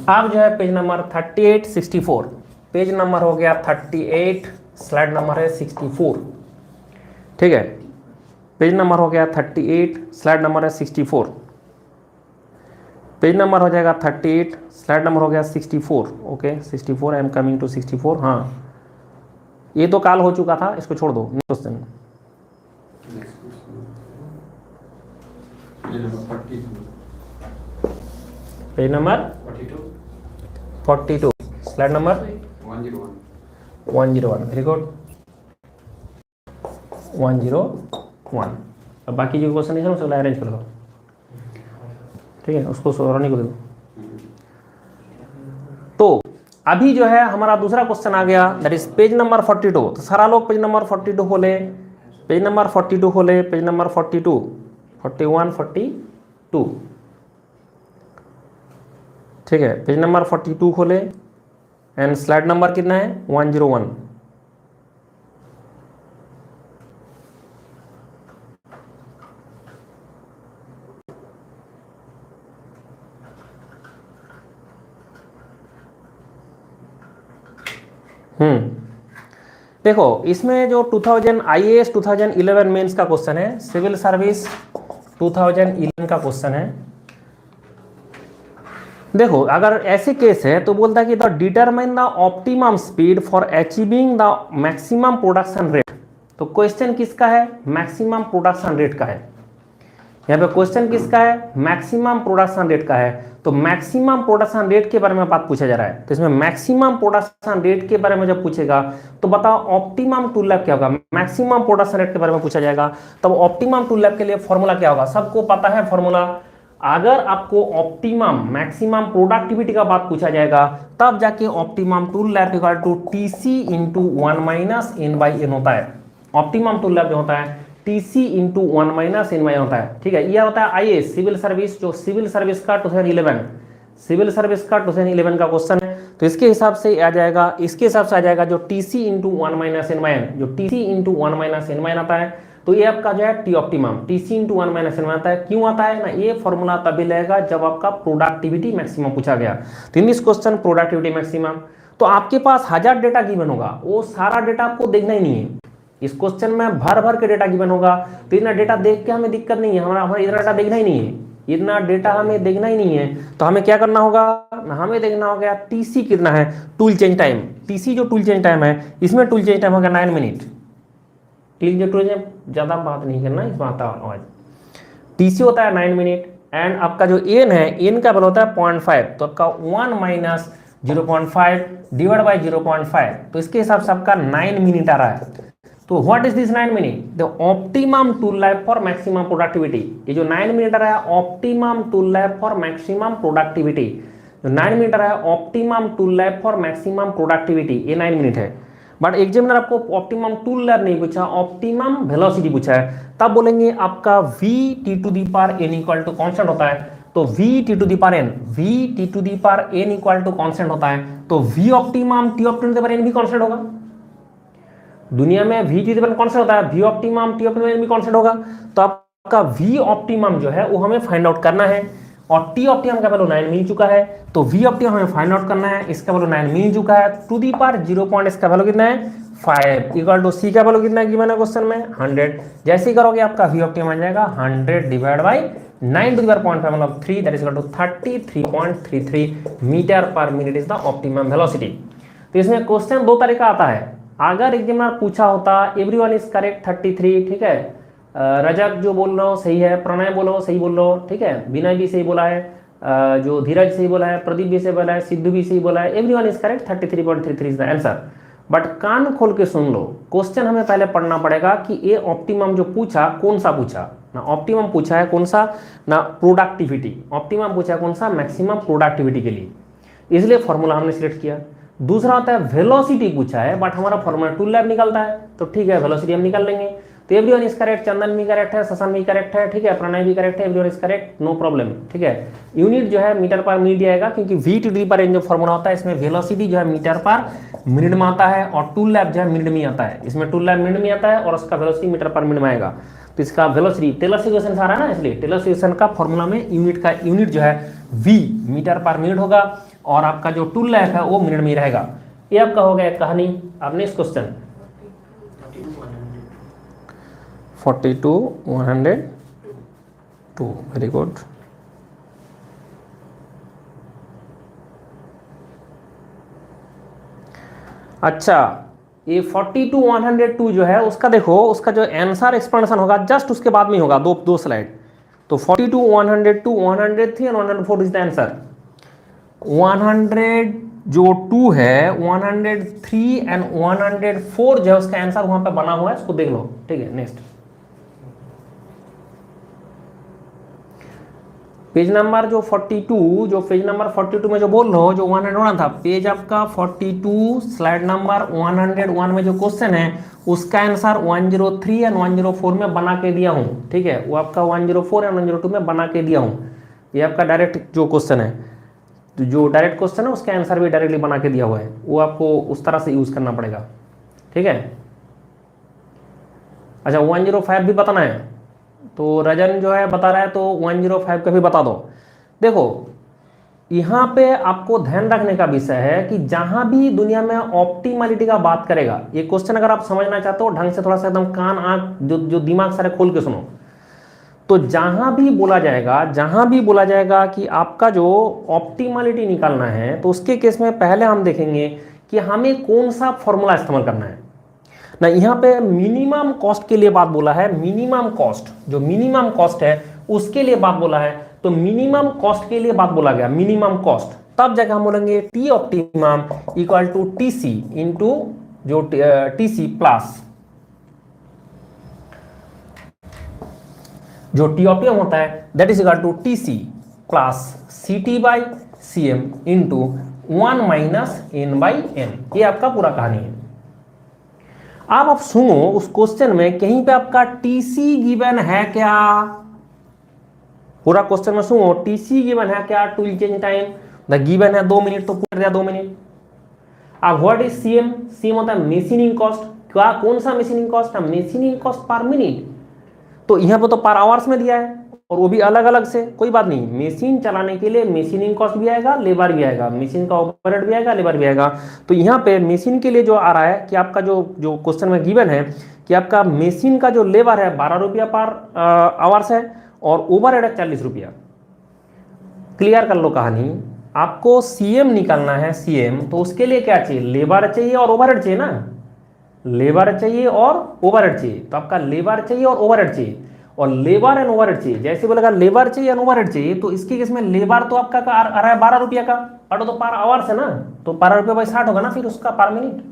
अब जो है पेज नंबर 38 64, पेज नंबर हो गया 38, स्लाइड नंबर है 64, ठीक है, पेज नंबर हो गया 38, स्लाइड नंबर है 64, पेज नंबर हो जाएगा 38, स्लाइड नंबर हो गया 64, okay 64, I am coming to 64, हाँ ये तो काल हो चुका था, इसको छोड़ दो। Question page number 42, slide number 101, very good 101। अब बाकी जो क्वेश्चन है उसको अरेंज कर दो, ठीक है, उसको सोरानी को दे दो। तो अभी जो है हमारा दूसरा क्वेश्चन आ गया, दैट इज पेज नंबर 42। तो सारा लोग पेज नंबर 42 खोले, पेज नंबर 42 खोले, पेज नंबर 42, 41, 42, ठीक है, पेज नंबर 42 खोले एंड स्लाइड नंबर कितना है 101। देखो इसमें जो 2000 IAS 2011 मेंस का क्वेश्चन है, सिविल सर्विस 2011 का क्वेश्चन है। देखो अगर ऐसे केस है तो बोलता है कि the determine the optimum speed for achieving the maximum production rate. तो क्वेश्चन किसका है, मैक्सिमम प्रोडक्शन रेट का है। यहाँ पे क्वेश्चन किसका है, मैक्सिमम प्रोडक्शन रेट का है। तो मैक्सिमम प्रोडक्शन रेट के बारे में बात पूछा जा रहा है। तो इसमें मैक्सिमम प्रोडक्शन रेट के बारे में जब पूछेगा तो बताओ ऑप्टिमम टूल लैब क्या होगा। मैक्सिमम प्रोडक्शन रेट के बारे में पूछा जाएगा, तब ऑप्टिमम टूल लैब के लिए फॉर्मूला क्या होगा, सबको पता है फॉर्मूला। अगर आपको ऑप्टिमम मैक्सिमम प्रोडक्टिविटी का बात पूछा जाएगा तब जाके optimum tool life equal to TC into 1 - N/N होता है। ऑप्टिमम टूल लैब जो होता है TC इंटू 1 - N/N होता है, ठीक है। यह होता है IAS सिविल सर्विस, जो सिविल सर्विस का 2011 सिविल सर्विस का 2011 का क्वेश्चन है। तो इसके हिसाब से आ जाएगा, इसके हिसाब से आ जाएगा जो TC इंटू 1 - N/N, जो TC इंटू 1 - N/N आता है। तो ये आपका जो है T optimum TC into 1 - N आता है। क्यों आता है ना, ये फॉर्मूला तभी लगेगा जब आपका प्रोडक्टिविटी मैक्सिमम पूछा गया। तो in this question productivity maximum, तो आपके पास 1000 डेटा गिवन होगा, वो सारा डेटा आपको देखना ही नहीं है। इस क्वेश्चन में भर भर के डेटा गिवन होगा, तो इतना डेटा देख के हमें दिक्कत नहीं है, हमारा इतना डेटा देखना ही नहीं है, इतना डेटा हमें देखना ही नहीं है। तो हमें क्या करना होगा, हमें देखना होगा TC कितना है, टूल चेंज टाइम। TC जो टूल चेंज टाइम है, इसमें टूल चेंज टाइम होगा 9 मिनट। ज्यादा बात नहीं करना, इस बात आवाज TC होता है 9 मिनट एंड आपका जो N है, N का वैल्यू होता है 0.5। तो आपका 1 - 0.5 डिवाइड बाय 0.5, तो इसके हिसाब से आपका 9 मिनट आ रहा है। तो what is this 9 minute, the optimum tool life for maximum productivity. ये जो 9 मिनट आ रहा है optimum tool life for maximum productivity, जो 9 मिनट आ रहा है optimum tool life for maximum productivity, ये 9 मिनट है। बट एग्जामिनर आपको ऑप्टिमम टूल लाइफ नहीं पूछा, ऑप्टिमम वेलोसिटी पूछा है, तब बोलेंगे आपका VT⁴n इक्वल टू कांस्टेंट होता है। तो VT⁴n इक्वल टू कांस्टेंट होता है, तो V ऑप्टिमम T⁴n भी कांस्टेंट होगा। दुनिया में VT कांस्टेंट होता है, V ऑप्टिमम T⁴n भी कांस्टेंट होगा। तो आपका V ऑप्टिमम जो है वो हमें फाइंड आउट करना है, और T ऑप्टिमम का वैल्यू 9 मिल चुका है, तो V ऑप्टिमम हमें फाइंड आउट करना है, इसका वैल्यू 9 मिल चुका है। टू दी पावर 0 पॉइंट इसका वैल्यू कितना है 5 इक्वल टू C का वैल्यू कितना है गिवन है क्वेश्चन में 100। जैसे ही करोगे आपका V ऑप्टिमम आ जाएगा 100 divide by 9 to the power 0.5 मतलब 3, that is equal to 33.33 metre per minute is the optimum velocity. तो इसमें क्वेश्चन दो तरीका आता है। अगर एग्जामिनर पूछा होता एवरीवन इज करेक्ट 33, ठीक है, रजत जो बोल रहा हो सही है, प्रणय बोलो सही बोल रहा हो, ठीक है, विनय भी सही बोला है, जो धीरज सही बोला है, प्रदीप भी सही बोला है, सिद्धू भी सही बोला है, everyone is correct 33.33 is the answer. But कान खोल के सुन लो, क्वेश्चन हमें पहले पढ़ना पड़ेगा कि ये ऑप्टिमम जो पूछा कौन सा पूछा, ना ऑप्टिमम पूछा है कौन सा, ना प्रोडक्टिविटी। ऑप्टिमम पूछा है कौन सा, मैक्सिमम प्रोडक्टिविटी के लिए, इसलिए फॉर्मूला हमने सिलेक्ट किया। दूसरा होता है वेलोसिटी पूछा है, बट हमारा फॉर्मूला टूल लैब निकलता है, तो ठीक है वेलोसिटी हम निकाल लेंगे। तो एवरीवन इज करेक्ट, चंदन भी करेक्ट है, शशांक भी करेक्ट है, ठीक है, प्रणय भी करेक्ट है, everyone is correct, no problem, ठीक है। यूनिट जो है मीटर पर मिनट आएगा, क्योंकि VT⁴n जो फॉर्मूला होता है इसमें वेलोसिटी जो है मीटर पर मिनट में आता है, और टूल लैब जो है मिनट में आता है, इसमें टूल लैब मिनट में आता है और उसका वेलोसिटी मीटर पर मिनट में आएगा। तो इसका वेलोसिटी टेलर्स इक्वेशन से आ रहा है ना, इसलिए टेलर्स इक्वेशन का फॉर्मूला में यूनिट का यूनिट जो है V मीटर पर मिनट होगा, और आपका जो टूल लैब है वो मिनट में रहेगा। ये आपका हो गया कहानी। अब नेक्स्ट क्वेश्चन 42-102, वेरी गुड। अच्छा, ये 42-102 जो है उसका देखो, उसका जो आंसर एक्सप्लेनेशन होगा जस्ट उसके बाद में होगा, दो स्लाइड। तो 42-102, 103 और 104 इज द आंसर। 100 जो 2 है 103 एंड 104 जो है उसका आंसर वहां पे बना हुआ है, इसको देख लो। ठीक है, नेक्स्ट पेज नंबर जो 42, जो पेज नंबर 42 में जो बोल रहा हो, जो 101 था, पेज आपका 42 स्लाइड नंबर 101 में जो क्वेश्चन है उसका आंसर 103 एंड 104 में बना के दिया हूं। ठीक है, वो आपका 104 एंड 102 में बना के दिया हूं। ये आपका डायरेक्ट जो क्वेश्चन है, तो जो डायरेक्ट क्वेश्चन है उसका आंसर भी डायरेक्टली बना के दिया हुआ है, वो आपको उस तरह से यूज करना पड़ेगा। ठीक है, अच्छा 105 भी बताना है, तो रजन जो है बता रहा है, तो 105 का भी बता दो। देखो यहां पे आपको ध्यान रखने का विषय है कि जहां भी दुनिया में ऑप्टिमलिटी का बात करेगा, ये क्वेश्चन अगर आप समझना चाहते हो ढंग से, थोड़ा सा एकदम कान आंख जो दिमाग सारे खोल के सुनो, तो जहां भी बोला जाएगा कि आपका जो ऑप्टिमलिटी निकालना है, तो उसके केस में पहले हम देखेंगे कि हमें कौन सा फॉर्मूला इस्तेमाल करना है ना। यहाँ पे मिनिमम कॉस्ट के लिए बात बोला है, मिनिमम कॉस्ट, जो मिनिमम कॉस्ट है उसके लिए बात बोला है, तो मिनिमम कॉस्ट के लिए बात बोला गया, मिनिमम कॉस्ट, तब जाकर हम बोलेंगे T optimum equal to TC into जो टीसी प्लस जो टी ऑप्टिमम होता है that is equal to TC plus C T by C M into 1 minus N by N. ये आपका पूरा कहानी है। अब आप सुनो उस क्वेश्चन में कहीं पे आपका टीसी गिवन है क्या? पूरा क्वेश्चन में सुनो, टीसी गिवन है क्या? Tool change time the given है 2 मिनट, तो पूछ दिया 2 मिनट। अब व्हाट इज सीएम? सीएम होता है मशीनिंग कॉस्ट। क्या, कौन सा मशीनिंग कॉस्ट है? Machining cost per minute. तो यहां पे तो पर आवर्स में दिया है, और वो भी अलग अलग से, कोई बात नहीं, मशीन चलाने के लिए मशीनिंग कॉस्ट भी आएगा, लेबर भी आएगा, मशीन का ओवरहेड भी आएगा, लेबर भी आएगा। तो यहाँ पे मशीन के लिए जो आ रहा है कि आपका जो क्वेश्चन में गिवन है कि आपका मशीन का जो लेबर है 12 रुपया पर आवर्स है, और ओवरहेड है 40 रुपया। क्लियर कर लो कहानी। आपको सीएम निकालना है, सीएम, तो उसके लिए क्या चाहिए? लेबर चाहिए और ओवरहेड चाहिए ना, लेबर चाहिए और ओवरहेड चाहिए। तो आपका लेबर चाहिए और ओवरहेड चाहिए, और लेबर एंड ओवरहेड चाहिए। जैसे बोलेगा लेबर चाहिए एंड ओवरहेड चाहिए, तो इसके केस में लेबर तो आपका आ रहा है 12 रुपया का, और तो पर आवर्स है ना, तो 12 रुपया बाई 60 होगा ना फिर उसका पर मिनट।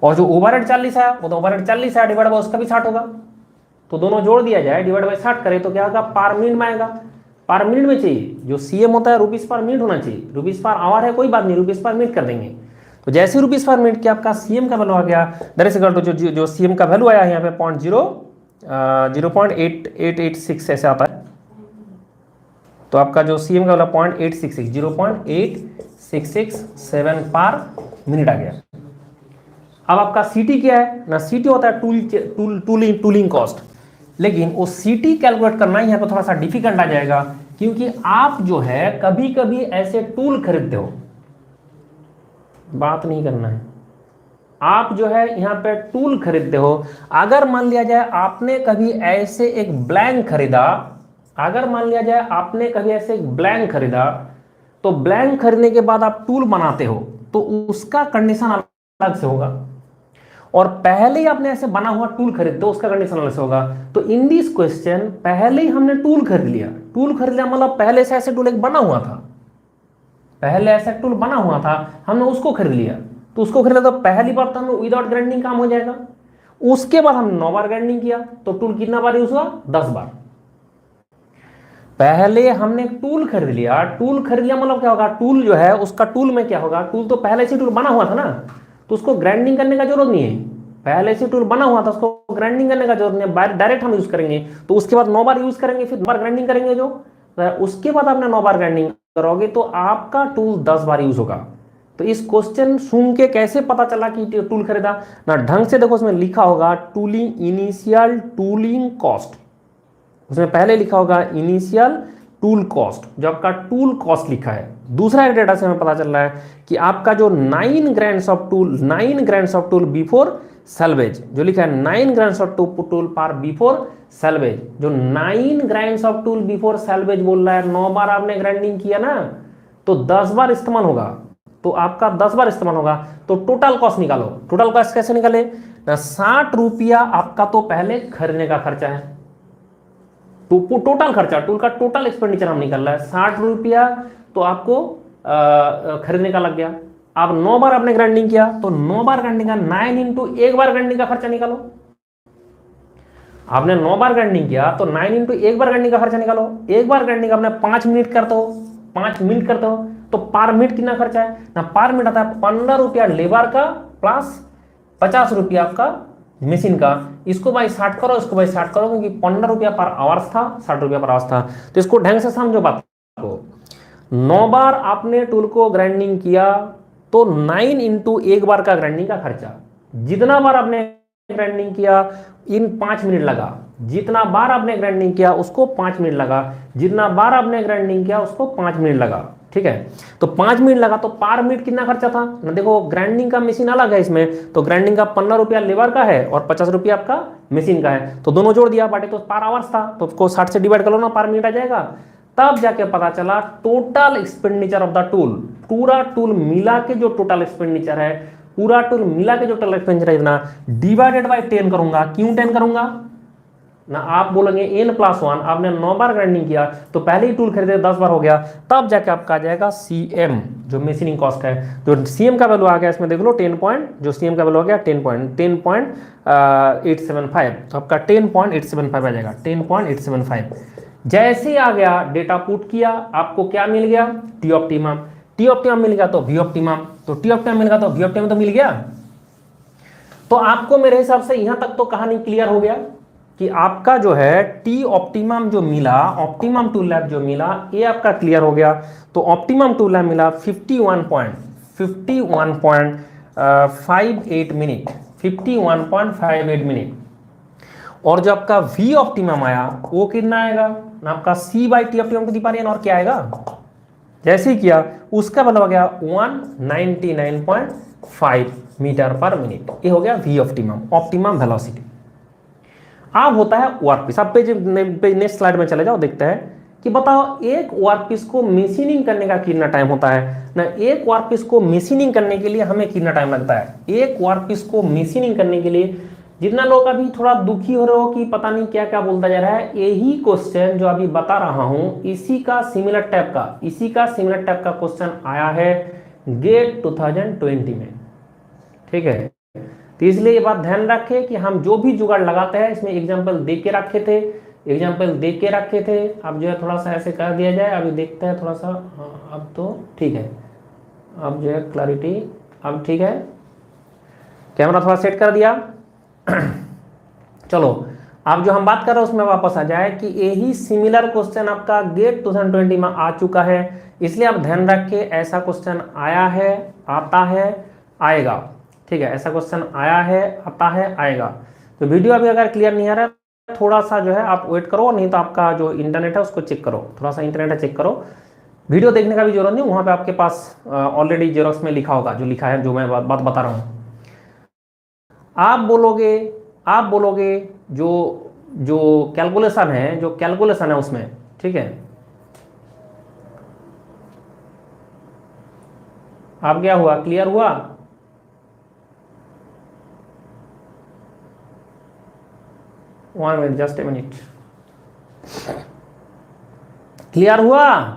और जो ओवरहेड 40 है वो तो ओवरहेड 40 है डिवाइड बाई उसका भी 60 होगा, तो दोनों जोड़ दिया जाए, डिवाइड बाई 60 करे तो क्या होगा? पर मिनट में आएगा। पर मिनट में चाहिए, जो सीएम होता है रुपीज पर मिनट होना चाहिए, रुपीज पर आवर है कोई बात नहीं, रुपीज पर मिनट कर देंगे। तो जैसे रुपीज पर मिनट की आपका सीएम का वैल्यू आ गया, दैट इज इक्वल टू जो सीएम का वैल्यू आया यहाँ पे 0.8886 ऐसे आता है। तो आपका जो सीएम का वैल्यू 0.866 पर मिनट आ गया। अब आपका सीटी क्या है ना? सीटी होता है टूलिंग कॉस्ट, लेकिन वो सीटी कैलकुलेट करना यहाँ पे थोड़ा सा डिफिकल्ट आ जाएगा, क्योंकि आप जो है कभी कभी ऐसे टूल खरीदते हो, बात नहीं करना है, आप जो है यहाँ पे टूल खरीदते हो। अगर मान लिया जाए आपने कभी ऐसे एक ब्लैंक खरीदा, अगर मान लिया जाए आपने कभी ऐसे एक ब्लैंक खरीदा, तो ब्लैंक खरीदने के बाद आप टूल बनाते हो, तो उसका कंडीशन अलग से होगा, और पहले ही आपने ऐसे बना हुआ टूल खरीदते हो उसका कंडीशन अलग से होगा। तो इन दिस क्वेश्चन पहले ही हमने टूल खरीद लिया, टूल खरीद लिया मतलब पहले से ऐसे टूल एक बना हुआ था, पहले ऐसा टूल बना हुआ था, हमने उसको खरीद लिया। तो उसको खरीदा तो पहली बार तो हम विदाउट ग्राइंडिंग काम हो जाएगा। उसके बाद हम 9 बार ग्राइंडिंग किया, तो टूल कितना बार यूज हुआ? 10 बार। पहले हमने टूल खरीद लिया, टूल खरीद लिया मतलब क्या होगा? टूल जो है उसका टूल में क्या होगा? टूल तो पहले से टूल बना हुआ था ना, तो उसको ग्राइंडिंग करने का जरूरत नहीं है, पहले से टूल बना हुआ था, उसको ग्राइंडिंग करने का जरूरत नहीं है, डायरेक्ट हम यूज करेंगे। तो उसके बाद 9 बार यूज करेंगे, फिर 2 बार ग्राइंडिंग करेंगे, जो उसके बाद आपने 9 बार ग्राइंडिंग करोगे तो आपका टूल 10 बार यूज होगा। तो इस क्वेश्चन सुन के कैसे पता चला कि टूल खरीदा ना? ढंग से देखो, उसमें लिखा होगा टूलिंग इनिशियल टूलिंग कॉस्ट, उसमें पहले लिखा होगा इनिशियल टूल कॉस्ट, जो आपका टूल कॉस्ट लिखा है। दूसरा एक डेटा से हमें पता चल रहा है कि आपका जो 9 ग्रैंड्स ऑफ टूल बिफोर सैल्वेज, जो लिखा है 9 ग्रैंड्स ऑफ टूल पर बिफोर सैल्वेज, जो 9 ग्रैंड्स ऑफ टूल बिफोर सैल्वेज बोल रहा है, 9 बार आपने ग्राइंडिंग किया ना, तो 10 बार इस्तेमाल होगा, तो आपका 10 बार इस्तेमाल होगा। तो टोटल कॉस्ट निकालो। टोटल कॉस्ट कैसे निकाले ना? 60 रुपया आपका तो पहले खरीदने का खर्चा है, तो टोटल खर्चा, टूल का टोटल एक्सपेंडिचर हम निकल रहा है 60 रुपया, तो आपको खरीदने का लग गया। अब 9 बार आपने ग्राइंडिंग किया तो 9 बार ग्राइंडिंग का 9 इंटू एक बार ग्राइंडिंग का खर्चा निकालो। आपने 9 बार ग्राइंडिंग किया तो 9 इंटू एक बार ग्राइंडिंग का खर्चा निकालो। एक बार ग्राइंडिंग आपने 5 मिनट करते हो, 5 मिनट करते हो तो पर मिनट कितना खर्चा है ना, पर मिनट आता है 15 रुपया लेबर का प्लस 50 रुपया आपका मशीन का। इसको भाई 60 करो, इसको भाई 60 करो, क्योंकि 15 रुपया पर आवर्स था, 60 रुपया पर आवर्स था। तो इसको ढंग से समझो बात को। 9 बार आपने टूल को ग्राइंडिंग किया तो 9 इंटू एक बार का ग्राइंडिंग का खर्चा। जितना बार आपने ग्राइंडिंग किया इन 5 मिनट लगा, जितना बार आपने ग्राइंडिंग किया उसको 5 मिनट लगा, जितना बार आपने ग्राइंडिंग किया उसको 5 मिनट लगा। ठीक है, तो 5 मिनट लगा तो पर मिनट कितना खर्चा था ना, देखो ग्राइंडिंग का मशीन अलग है इसमें, तो ग्राइंडिंग का 15 रुपया लेबर का है और 50 रुपया आपका मशीन का है, तो दोनों जोड़ दिया बाटे तो पर आवर्स था, तो उसको 60 से डिवाइड कर लो ना, पर मिनट आ जाएगा। तब जाके पता चला total expenditure of the tool, पूरा टूल मिला के जो टोटल एक्सपेंडिचर है, पूरा टूल मिला के जो टोटल एक्सपेंडिचर है इतना डिवाइडेड बाय 10 करूंगा। क्यों 10 करूंगा ना, आप बोलेंगे n+1, आपने 9 बार ग्राइंडिंग किया तो पहले ही टूल खरीदे 10 बार हो गया, तब जाके आपका आ जाएगा CM जो मशीनिंग कॉस्ट है। जो CM का वैल्यू आ गया इसमें देख लो 10 पॉइंट, जो CM का वैल्यू आ गया 10.875, तो आपका 10.875 आ जाएगा, 10.875। जैसे आ गया डेटा पुट किया, आपको क्या मिल गया, T ऑप्टिमम। T ऑप्टिमम मिल गया तो V ऑप्टिमम, तो T ऑप्टिमम मिल गया तो V ऑप्टिमम तो मिल गया। तो आपको मेरे हिसाब से यहां तक तो कहानी क्लियर हो गया कि आपका जो है टी ऑप्टिमम जो मिला, ऑप्टिमम टूल लैब जो मिला, ये आपका क्लियर हो गया। तो ऑप्टिमम टूल लैब मिला 51.58 मिनट, 51.58 मिनट। और जो आपका वी ऑप्टिमम आया वो कितना आएगा ना, आपका C by T optimum to the power n, और क्या आएगा जैसे ही किया उसका मतलब आ गया 199.5 मीटर पर मिनट। ये हो गया वी ऑप्टिमम, ऑप्टिमम वेलोसिटी। अब होता है वर्कपीस। अब नेक्स्ट स्लाइड में चले जाओ, देखते हैं कि बताओ एक वर्कपीस को मशीनिंग करने का कितना टाइम होता है ना, एक वर्कपीस को मशीनिंग करने के लिए हमें कितना टाइम लगता है। एक वर्कपीस को मशीनिंग करने के लिए, जितना लोग अभी थोड़ा दुखी हो रहे हो कि पता नहीं क्या क्या बोलता जा रहा है, यही क्वेश्चन जो अभी बता रहा हूं इसी का सिमिलर टाइप का क्वेश्चन आया है गेट 2020 में। ठीक है, तो इसलिए ये बात ध्यान रखें कि हम जो भी जुगाड़ लगाते हैं इसमें एग्जाम्पल दे के रखे थे, अब जो है थोड़ा सा ऐसे कर दिया जाए। अभी देखते हैं थोड़ा सा, हाँ अब तो ठीक है, अब जो है क्लैरिटी अब ठीक है, कैमरा थोड़ा सेट कर दिया। चलो अब जो हम बात कर रहे हैं उसमें वापस आ जाए कि यही सिमिलर क्वेश्चन आपका गेट 2020 में आ चुका है, इसलिए आप ध्यान रखें ऐसा क्वेश्चन आया है, आता है, आएगा। ठीक है, ऐसा क्वेश्चन आया है, आता है, आएगा। तो वीडियो अभी अगर क्लियर नहीं आ रहा है थोड़ा सा जो है आप वेट करो, नहीं तो आपका जो इंटरनेट है उसको चेक करो, थोड़ा सा इंटरनेट है चेक करो। वीडियो देखने का भी जरूरत नहीं, वहां पे आपके पास ऑलरेडी जेरोक्स में लिखा होगा, जो लिखा है जो मैं बात बता रहा हूं। आप बोलोगे जो कैलकुलेशन है उसमें, ठीक है, आप क्या हुआ, क्लियर हुआ? One minute, just a minute, clear हुआ?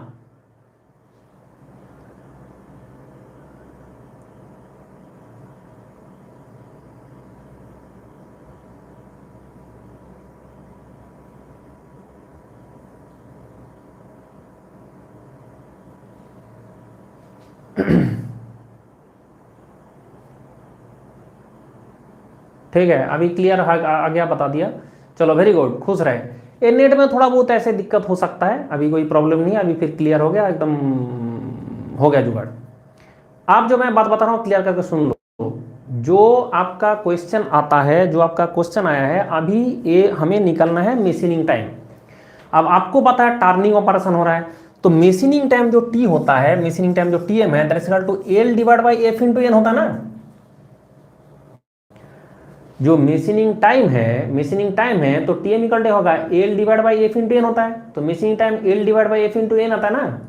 ठीक है, अभी क्लियर आ गया, बता दिया। चलो वेरी गुड, खुश रहे। ये नेट में थोड़ा बहुत ऐसे दिक्कत हो सकता है, अभी कोई प्रॉब्लम नहीं है, अभी फिर क्लियर हो गया, एकदम हो गया जुगाड़। आप जो मैं बात बता रहा हूँ क्लियर करके सुन लो। जो आपका क्वेश्चन आता है, जो आपका क्वेश्चन आया है, अभी ये हमें निकलना है मशीनिंग टाइम। अब आपको पता है टर्निंग ऑपरेशन हो रहा है, तो मशीनिंग टाइम जो टी होता है, मशीनिंग टाइम जो टीएम है, that is equal to L divide by F into N होता है ना। जो मशीनिंग टाइम है तो टीएम इक्वल टू होगा L divide by F into N होता है, तो machining time L divide by F into N आता है ना,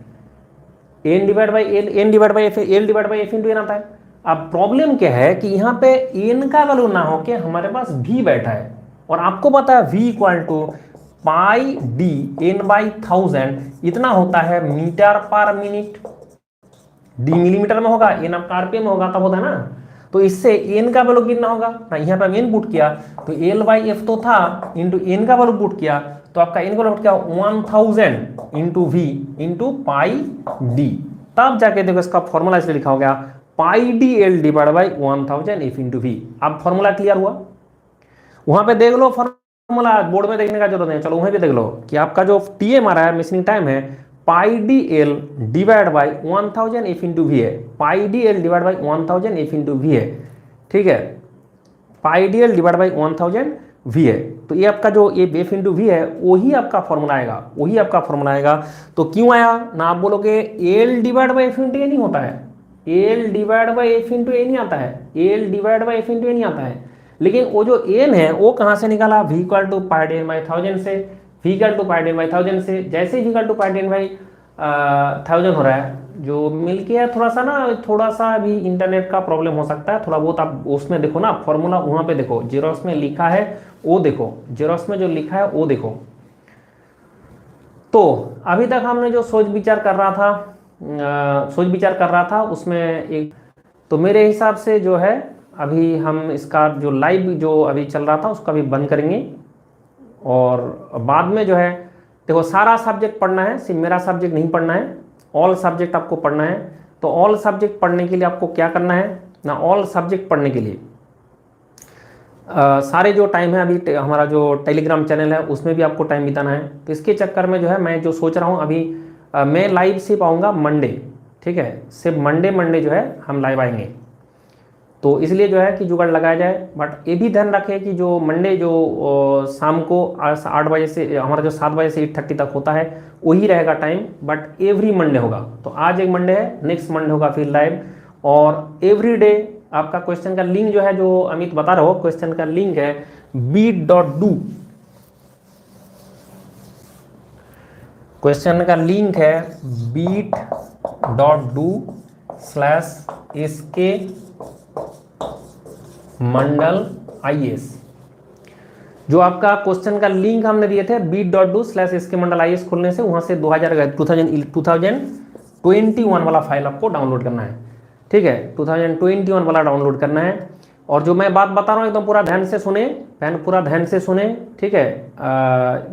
N divide by F into N आता है। अब प्रॉब्लम क्या है कि यहाँ पे एन का वैल्यू ना हो के हमारे पास v बैठा है, और आपको पता है v equal to pi D N by 1000 इतना होता है metre per minute. D millimetre में होगा, एन आपका आरपीएम में होगा, तब होता है ना। तो इससे एन का वैल्यू कितना होगा ना, यहाँ पे एन पुट किया तो एल बाई एफ तो था, इंटू एन का वैल्यू पुट किया तो आपका एन का वैल्यू क्या 1000 into V into pi D. तब जाके देखो इसका फॉर्मूला इसलिए लिखा हो गया pi D L divide by 1000 F into V. अब फॉर्मूला क्लियर हुआ, वहां पे देख लो फॉर्मूला, बोर्ड में देखने का जरूरत नहीं, चलो वहीं पे देख लो कि आपका जो टीएम आ रहा है मिसिंग टाइम है pi D L divide by 1000 F into V है, pi D L divide by 1000 F into V है, ठीक है, pi D L divide by 1000 V है। तो ये आपका जो ये एफ इंटू वी है वही आपका फॉर्मूला आएगा, वही आपका फॉर्मूला आएगा। तो क्यों आया ना, आप बोलोगे L divide by F into A नहीं होता है, L divide by F into A नहीं आता है, L divide by F into A नहीं आता है, लेकिन वो जो एन है वो कहां से निकाला, V equal to pi D N by 1000 से, V equal to pi D N by 1000 से। जैसे V equal to pi D N by 1000 हो रहा है, जो मिलके है थोड़ा सा ना, थोड़ा सा भी इंटरनेट का प्रॉब्लम हो सकता है थोड़ा बहुत, आप उसमें देखो ना फॉर्मूला, वहां पे देखो जेरोक्स में लिखा है वो देखो, जेरोक्स में जो लिखा है वो देखो। तो अभी तक हमने जो सोच विचार कर रहा था उसमें एक, तो मेरे हिसाब से जो है अभी हम इसका जो लाइव जो अभी चल रहा था उसका भी बंद करेंगे, और बाद में जो है देखो सारा सब्जेक्ट पढ़ना है, सिर्फ मेरा सब्जेक्ट नहीं पढ़ना है, ऑल सब्जेक्ट आपको पढ़ना है। तो ऑल सब्जेक्ट पढ़ने के लिए आपको क्या करना है ना, ऑल सब्जेक्ट पढ़ने के लिए सारे जो टाइम है अभी हमारा जो टेलीग्राम चैनल है उसमें भी आपको टाइम बिताना है। तो इसके चक्कर में जो है मैं जो सोच रहा हूँ अभी मैं लाइव सिर्फ आऊँगा मंडे, ठीक है, सिर्फ मंडे जो है हम लाइव आएंगे। तो इसलिए जो है कि जुगाड़ लगाया जाए, बट ये भी ध्यान रखें कि जो मंडे जो शाम को 8 बजे से हमारा जो 7 बजे से 8:30 तक होता है वही रहेगा टाइम, बट एवरी मंडे होगा। तो आज एक मंडे है, नेक्स्ट मंडे होगा फिर लाइव, और एवरी डे आपका क्वेश्चन का लिंक जो है, जो अमित बता रहा हो, क्वेश्चन का लिंक है bit.do, क्वेश्चन का लिंक है bit.do/SK मंडल IAS। जो आपका क्वेश्चन का लिंक हमने दिए थे bit.do/SK मंडल IAS खोलने से वहां से 2021 वाला फाइल आपको डाउनलोड करना है, ठीक है, 2021 वाला डाउनलोड करना है। और जो मैं बात बता रहा हूँ एकदम पूरा ध्यान से सुने, पूरा ध्यान से सुने, ठीक है।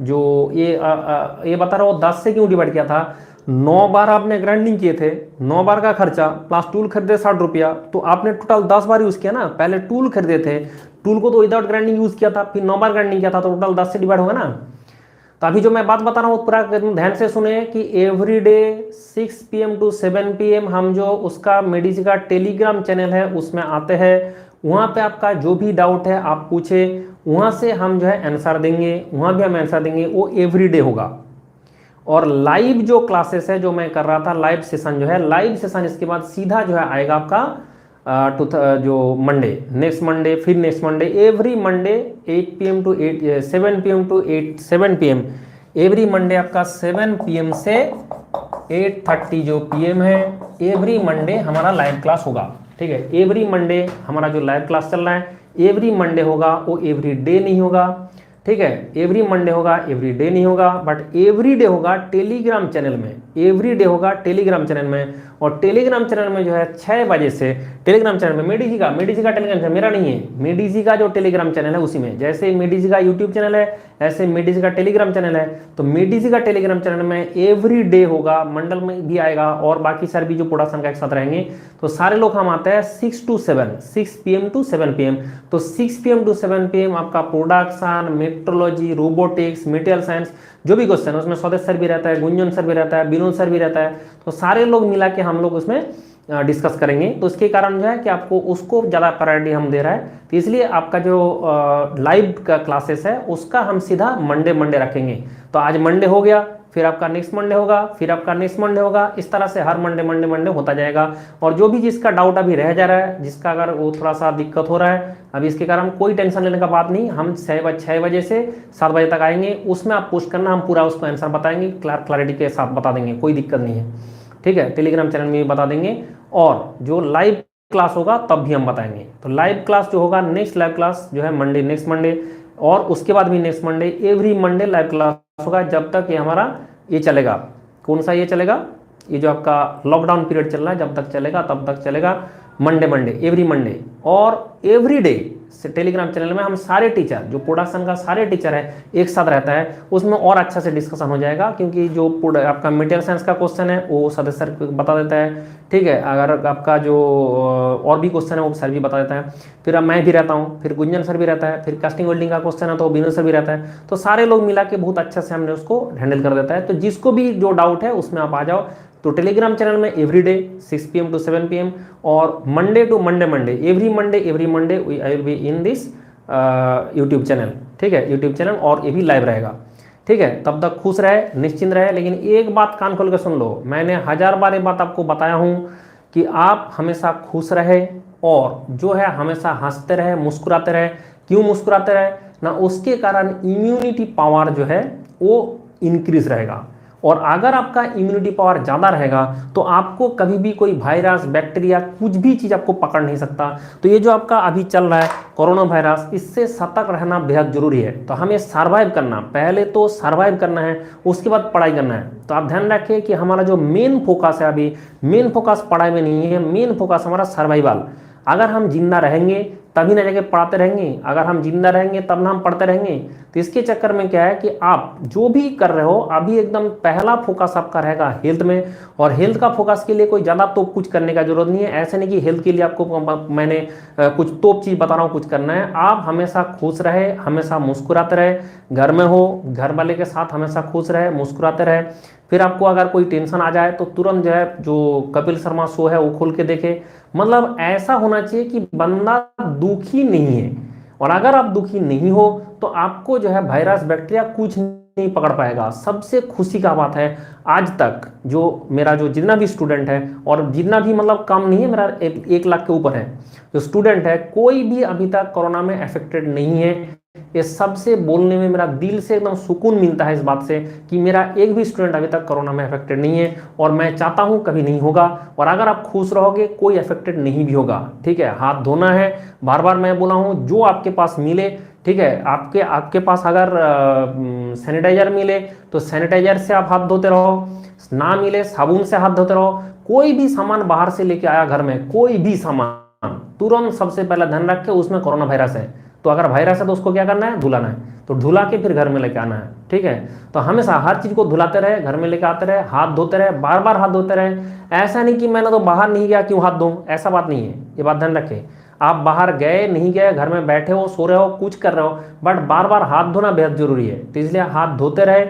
जो ये बता रहा हूँ 10 से क्यों डिवाइड किया था, 9 बार आपने ग्राइंडिंग किए थे, 9 बार का खर्चा प्लस टूल खरीदे 60 रुपया, तो आपने टोटल 10 बार यूज किया ना, पहले टूल खरीदे थे, टूल को तो विदाउट ग्राइंडिंग यूज किया था, फिर 9 बार ग्राइंडिंग किया था, तो टोटल 10 से डिवाइड होगा ना। तो अभी जो मैं बात बता रहा हूँ पूरा ध्यान से सुने कि every day 6 PM to 7 PM हम जो उसका मेडिजी का टेलीग्राम चैनल है उसमें आते हैं, वहाँ पे आपका जो भी डाउट है आप पूछे, वहाँ से हम जो है आंसर देंगे, वहाँ भी हम आंसर देंगे, वो एवरी डे होगा। और लाइव जो क्लासेस है जो मैं कर रहा था, लाइव सेशन जो है, लाइव सेशन इसके बाद सीधा जो है आएगा आपका जो मंडे, नेक्स्ट मंडे, फिर next Monday, every Monday 7 PM to 7 PM, every Monday आपका 7 PM से 8:30 जो PM है, एवरी मंडे हमारा लाइव क्लास होगा, ठीक है। एवरी मंडे हमारा जो लाइव क्लास चल रहा है एवरी मंडे होगा, वो एवरी डे नहीं होगा, ठीक है, एवरी मंडे होगा, एवरी डे नहीं होगा, बट एवरी डे होगा टेलीग्राम चैनल में, एवरी डे होगा टेलीग्राम चैनल में। और टेलीग्राम चैनल में जो है 6 बजे से टेलीग्राम चैनल में मेडिजी का टेलीग्राम चैनल मेरा नहीं है, मेडिजी का जो टेलीग्राम चैनल है उसी में, जैसे मेडिजी का यूट्यूब चैनल है ऐसे मेडिजी का टेलीग्राम चैनल है। तो मेडिजी का टेलीग्राम चैनल में एवरी डे होगा, मंडल में भी आएगा, और बाकी सर भी जो प्रोडक्शन का एक साथ रहेंगे। तो सारे लोग हम आते हैं 6 PM टू 7 PM। तो 6 PM टू 7 PM आपका production, metrology, robotics, material science, जो भी क्वेश्चन है उसमें स्वदेश सर भी रहता है, गुंजन सर भी रहता है, विनोद सर भी रहता है, तो सारे लोग मिला के हम लोग उसमें डिस्कस करेंगे। तो इसके कारण जो है कि आपको उसको ज़्यादा प्रायोरिटी हम दे रहा है, तो इसलिए आपका जो लाइव का क्लासेस है उसका हम सीधा मंडे रखेंगे। तो आज मंडे हो गया, फिर आपका नेक्स्ट मंडे होगा, फिर आपका नेक्स्ट मंडे होगा, इस तरह से हर मंडे होता जाएगा। और जो भी जिसका डाउट अभी रह जा रहा है, जिसका अगर वो थोड़ा सा दिक्कत हो रहा है अभी, इसके कारण कोई टेंशन लेने का बात नहीं, हम 6 बजे से 7 बजे तक आएंगे, उसमें आप पोस्ट करना, हम पूरा उसको आंसर बताएंगे, क्लैरिटी के साथ बता देंगे, कोई दिक्कत नहीं है, ठीक है। टेलीग्राम चैनल में भी बता देंगे, और जो लाइव क्लास होगा तब भी हम बताएंगे। तो लाइव क्लास जो होगा, नेक्स्ट लाइव क्लास जो है मंडे, नेक्स्ट मंडे, और उसके बाद भी next Monday, every Monday live class होगा, जब तक ये हमारा ये चलेगा। कौन सा ये चलेगा, ये जो आपका लॉकडाउन पीरियड चल रहा है, जब तक चलेगा तब तक चलेगा, मंडे एवरी मंडे और एवरी डे टेलीग्राम चैनल में हम सारे टीचर, जो प्रोडक्शन का सारे टीचर है एक साथ रहता है, उसमें और अच्छा से डिस्कशन हो जाएगा, क्योंकि जो आपका मटेरियल साइंस का क्वेश्चन है वो सदस्य सर बता देता है, ठीक है। अगर आपका जो और भी क्वेश्चन है वो सर भी बता देता है, फिर अब मैं भी रहता हूँ, फिर गुंजन सर भी रहता है, फिर कास्टिंग वेल्डिंग का क्वेश्चन है तो विनोद सर भी रहता है, तो सारे लोग मिला के बहुत अच्छा से हमने उसको हैंडल कर देता है। तो जिसको भी जो डाउट है उसमें आप आ जाओ। तो टेलीग्राम चैनल में एवरीडे 6 PM to 7 PM और Monday to Monday every Monday I will be in this YouTube channel, ठीक है, यूट्यूब चैनल, और ये भी लाइव रहेगा, ठीक है। तब तक खुश रहे, निश्चिंत रहे, लेकिन एक बात कान खोल कर सुन लो, मैंने 1000 बार ये बात आपको बताया हूँ कि आप हमेशा खुश रहे और जो है हमेशा हंसते रहे, मुस्कुराते रहे। क्यों मुस्कुराते रहे ना, उसके कारण इम्यूनिटी पावर जो है वो इंक्रीज रहेगा, और अगर आपका इम्यूनिटी पावर ज़्यादा रहेगा तो आपको कभी भी कोई वायरस, बैक्टीरिया, कुछ भी चीज़ आपको पकड़ नहीं सकता। तो ये जो आपका अभी चल रहा है कोरोना वायरस, इससे सतर्क रहना बेहद जरूरी है। तो हमें सर्वाइव करना, पहले तो सर्वाइव करना है, उसके बाद पढ़ाई करना है। तो आप ध्यान रखिए कि हमारा जो मेन फोकस है, अभी मेन फोकस पढ़ाई में नहीं है, मेन फोकस हमारा सर्वाइवल। अगर हम जिंदा रहेंगे तभी ना जाके पढ़ाते रहेंगे, अगर हम जिंदा रहेंगे तब ना हम पढ़ते रहेंगे। तो इसके चक्कर में क्या है कि आप जो भी कर रहे हो अभी एकदम पहला फोकस आपका रहेगा हेल्थ में, और हेल्थ का फोकस के लिए कोई ज़्यादा तोप कुछ करने का जरूरत नहीं है। ऐसे नहीं कि हेल्थ के लिए आपको मैंने कुछ तोप चीज़ बता रहा हूँ कुछ करना है। आप हमेशा खुश रहे, हमेशा मुस्कुराते रहे, घर में हो घर वाले के साथ हमेशा खुश रहे, मुस्कुराते रहे। फिर आपको अगर कोई टेंशन आ जाए तो तुरंत जो है जो कपिल शर्मा शो है वो खोल के देखे। मतलब ऐसा होना चाहिए कि बंदा दुखी नहीं है, और अगर आप दुखी नहीं हो तो आपको जो है वायरस, बैक्टीरिया कुछ नहीं पकड़ पाएगा। सबसे खुशी का बात है, आज तक जो मेरा जो जितना भी स्टूडेंट है, और जितना भी मतलब कम नहीं है, मेरा 1 लाख के ऊपर है जो स्टूडेंट है, कोई भी अभी तक कोरोना में अफेक्टेड नहीं है। ये सबसे बोलने में मेरा दिल से एकदम सुकून मिलता है इस बात से कि मेरा एक भी स्टूडेंट अभी तक कोरोना में अफेक्टेड नहीं है, और मैं चाहता हूं कभी नहीं होगा। और अगर आप खुश रहोगे कोई अफेक्टेड नहीं भी होगा, ठीक है। हाथ धोना है, बार बार मैं बोला हूं, जो आपके पास मिले, ठीक है। आपके पास अगर सैनिटाइजर मिले तो सैनिटाइजर से आप हाथ धोते रहो, ना मिले साबुन से हाथ धोते रहो। कोई भी सामान बाहर से लेके आया घर में, कोई भी सामान, तुरंत सबसे पहला ध्यान रख के उसमें कोरोना वायरस है, तो अगर वायरस है तो उसको क्या करना है, धुलाना है। तो धुला के फिर घर में लेके आना है, ठीक है। तो हमेशा हर चीज को धुलाते रहे, घर में लेके आते रहे, हाथ धोते रहे, बार बार हाथ धोते रहे। ऐसा नहीं कि मैंने तो बाहर नहीं गया क्यों हाथ धोऊं, ऐसा बात नहीं है, ये बात ध्यान रखें। आप बाहर गए नहीं गए, घर में बैठे हो, सो रहे हो, कुछ कर रहे हो, बट बार बार हाथ धोना बेहद जरूरी है। तो इसलिए हाथ धोते रहे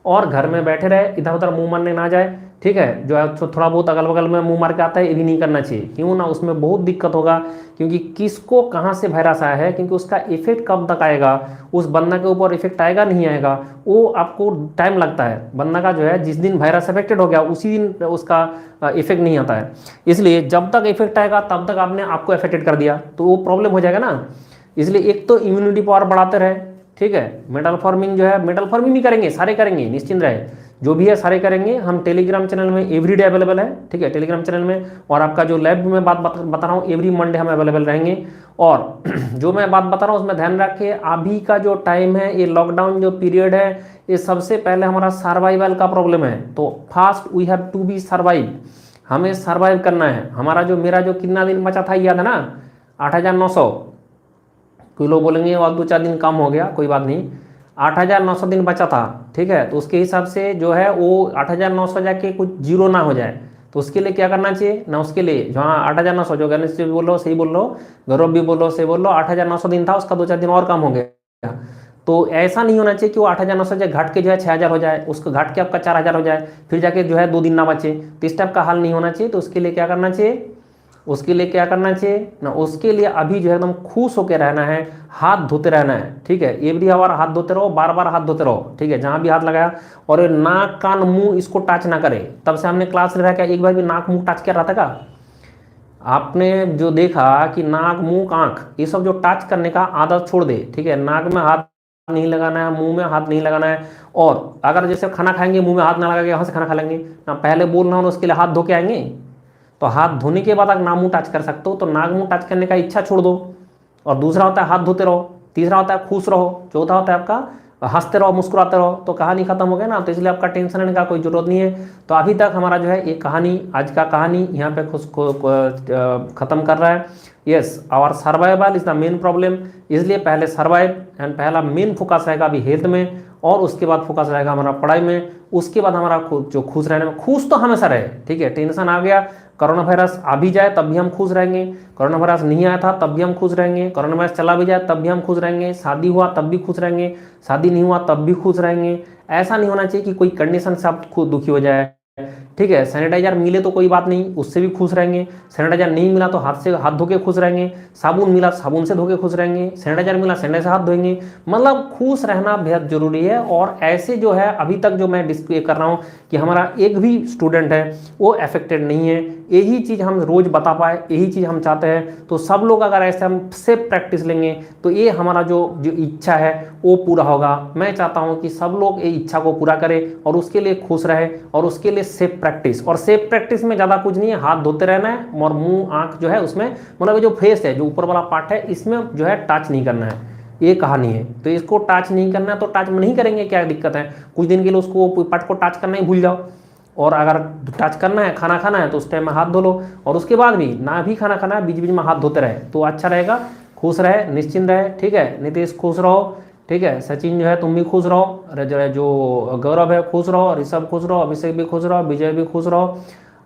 और घर में बैठे रहे, इधर उधर मुंह मारने ना जाए, ठीक है। जो है थोड़ा बहुत अगल बगल में मुंह मार के आता है, ये भी नहीं करना चाहिए। क्यों ना, उसमें बहुत दिक्कत होगा, क्योंकि किसको कहाँ से वायरस आया है, क्योंकि उसका इफेक्ट कब तक आएगा, उस बंदा के ऊपर इफेक्ट आएगा नहीं आएगा, वो आपको टाइम लगता है। बंदा का जो है जिस दिन वायरस अफेक्टेड हो गया उसी दिन उसका इफेक्ट नहीं आता है। इसलिए जब तक इफेक्ट आएगा तब तक आपने आपको अफेक्टेड कर दिया तो वो प्रॉब्लम हो जाएगा ना। इसलिए एक तो इम्यूनिटी पावर बढ़ाते रहे, ठीक है। मेटल फॉर्मिंग जो है, मेटल फॉर्मिंग भी करेंगे, सारे करेंगे, निश्चिंत रहे, जो भी है सारे करेंगे। हम टेलीग्राम चैनल में एवरीडे अवेलेबल है, ठीक है, टेलीग्राम चैनल में। और आपका जो लैब में बात बता रहा हूँ, एवरी मंडे हम अवेलेबल रहेंगे। और जो मैं बात बता रहा हूँ उसमें ध्यान रखिए, अभी का जो टाइम है, ये लॉकडाउन जो पीरियड है, ये सबसे पहले हमारा सर्वाइवल का प्रॉब्लम है। तो fast we have to be survive, हमें सर्वाइव करना है। हमारा जो मेरा जो कितना दिन बचा था याद है ना, 8,900। कोई लोग बोलेंगे और 2-4 दिन कम हो गया, कोई बात नहीं, 8,900 दिन बचा था, ठीक है। तो उसके हिसाब से जो है वो 8,900 जाके कुछ जीरो ना हो जाए, तो उसके लिए क्या करना चाहिए ना, उसके लिए जो, हाँ 8,900, जो गणेश जी बोल रहे हो सही बोल रहे हो, गौरव भी बोल रहे हो सही बोल रहे हो, 8,900 दिन था, उसका 2-4 दिन और कम हो गया। तो ऐसा नहीं होना चाहिए कि वो 8,900 घाट के जो है 6,000 हो जाए, उसको घाट के आपका 4,000 हो जाए, फिर जाके जो है 2 दिन ना बचे। तो इस टाइप का हाल नहीं होना चाहिए। तो उसके लिए क्या करना चाहिए, उसके लिए क्या करना चाहिए ना, उसके लिए अभी जो है एकदम खुश होकर रहना है, हाथ धोते रहना है, ठीक है। एवरी आवर हाथ धोते रहो, बार बार हाथ धोते रहो, ठीक है, जहां भी हाथ लगाया। और नाक कान मुंह इसको टच ना करे। तब से हमने क्लास ले रहा है, क्या एक बार भी नाक मुंह टच कर रहा था का? आपने जो देखा कि नाक मुंह आंख ये सब जो टच करने का आदत छोड़ दे, ठीक है। नाक में हाथ नहीं लगाना है, मुंह में हाथ नहीं लगाना है। और अगर जैसे खाना खाएंगे मुंह में हाथ ना लगा के यहाँ से खाना खा लेंगे ना, पहले बोल रहा हूँ उसके लिए हाथ धो के आएंगे। तो हाथ धोने के बाद आप नाक मुंह टच कर सकते हो, तो नाक मुंह टच करने का इच्छा छोड़ दो। और दूसरा होता है हाथ धोते रहो, तीसरा होता है खुश रहो, चौथा होता है आपका हंसते रहो, मुस्कुराते रहो, तो कहानी खत्म हो गया ना। तो इसलिए आपका टेंशन लेने का कोई जरूरत नहीं है। तो अभी तक हमारा जो है ये कहानी, आज का कहानी यहाँ पे खत्म कर रहा है। Yes, our survival is the main problem, इसलिए पहले सर्वाइव एंड पहला मेन फोकस रहेगा अभी हेल्थ में, और उसके बाद फोकस रहेगा हमारा पढ़ाई में, उसके बाद हमारा जो खुश रहने में, खुश तो हमेशा रहे, ठीक है। टेंशन आ गया, कोरोना वायरस आ भी जाए तब भी हम खुश रहेंगे, कोरोना वायरस नहीं आया था तब भी हम खुश रहेंगे, कोरोना वायरस चला भी जाए तब भी हम खुश रहेंगे, शादी हुआ तब भी खुश रहेंगे, शादी नहीं हुआ तब भी खुश रहेंगे। ऐसा नहीं होना चाहिए कि कोई कंडीशन से आप खुद दुखी हो जाए, ठीक है। सैनिटाइजर मिले तो कोई बात नहीं, उससे भी खुश रहेंगे, सैनिटाइजर नहीं मिला तो हाथ से हाथ धो के खुश रहेंगे, साबुन मिला साबुन से धो के खुश रहेंगे, सैनिटाइजर मिला सैनिटाइजर से हाथ धोएंगे। मतलब खुश रहना बेहद जरूरी है। और ऐसे जो है अभी तक जो मैं डिस्प्ले कर रहा हूँ कि हमारा एक भी स्टूडेंट है वो अफेक्टेड नहीं है, यही चीज़ हम रोज बता पाए, यही चीज़ हम चाहते हैं। तो सब लोग अगर ऐसे हम सेफ प्रैक्टिस लेंगे तो ये हमारा जो इच्छा है वो पूरा होगा। मैं चाहता हूँ कि सब लोग ये इच्छा को पूरा करें और उसके लिए खुश रहे, और उसके लिए सेफ प्रैक्टिस। और सेफ प्रैक्टिस में ज़्यादा कुछ नहीं है, हाथ धोते रहना है और मुंह आँख जो है उसमें, मतलब जो फेस है जो ऊपर वाला पार्ट है इसमें जो है टच नहीं करना है, ये कहानी है। तो इसको टच नहीं करना है तो टच नहीं करेंगे, क्या दिक्कत है। कुछ दिन के लिए उसको पार्ट को टच करना ही भूल जाओ, और अगर टच करना है, खाना खाना है तो उस टाइम में हाथ धो लो, और उसके बाद भी ना भी खाना खाना है बीच बीच में हाथ धोते रहे तो अच्छा रहेगा। खुश रहे, निश्चिंत रहे, ठीक है। नीतीश खुश रहो, ठीक है। सचिन जो है तुम भी खुश रहो, जो गौरव है खुश रहो, ऋषभ खुश रहो, अभिषेक भी खुश रहो, विजय भी खुश रहो,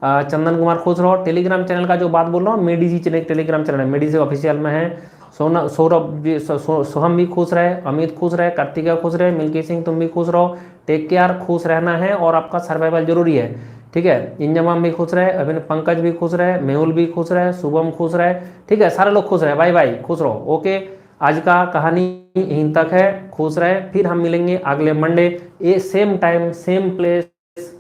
चंदन कुमार खुश रहो। टेलीग्राम चैनल का जो बात बोल रहा हूँ, मेडी जी चैनल टेलीग्राम चैनल है, मेडी जी ऑफिशियल में है। सौरभ जी, सोहम भी खुश रहे, अमित खुश रहे, कार्तिका खुश रहे, मिल्की सिंह तुम भी खुश रहो। टेक केयर, खुश रहना है और आपका सर्वाइवल जरूरी है, ठीक है। इंजमाम भी खुश रहे, अभी पंकज भी खुश रहे, मेहुल भी खुश रहे, शुभम खुश रहे, ठीक है। सारे लोग खुश रहे, बाय बाय, खुश रहो, ओके। आज का कहानी यहीं तक है, खुश रहे। फिर हम मिलेंगे अगले मंडे, ये same time same place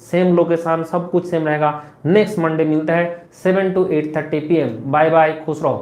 same location, सब कुछ सेम रहेगा। नेक्स्ट मंडे मिलता है 7 to 8:30 PM। बाय बाय, खुश रहो।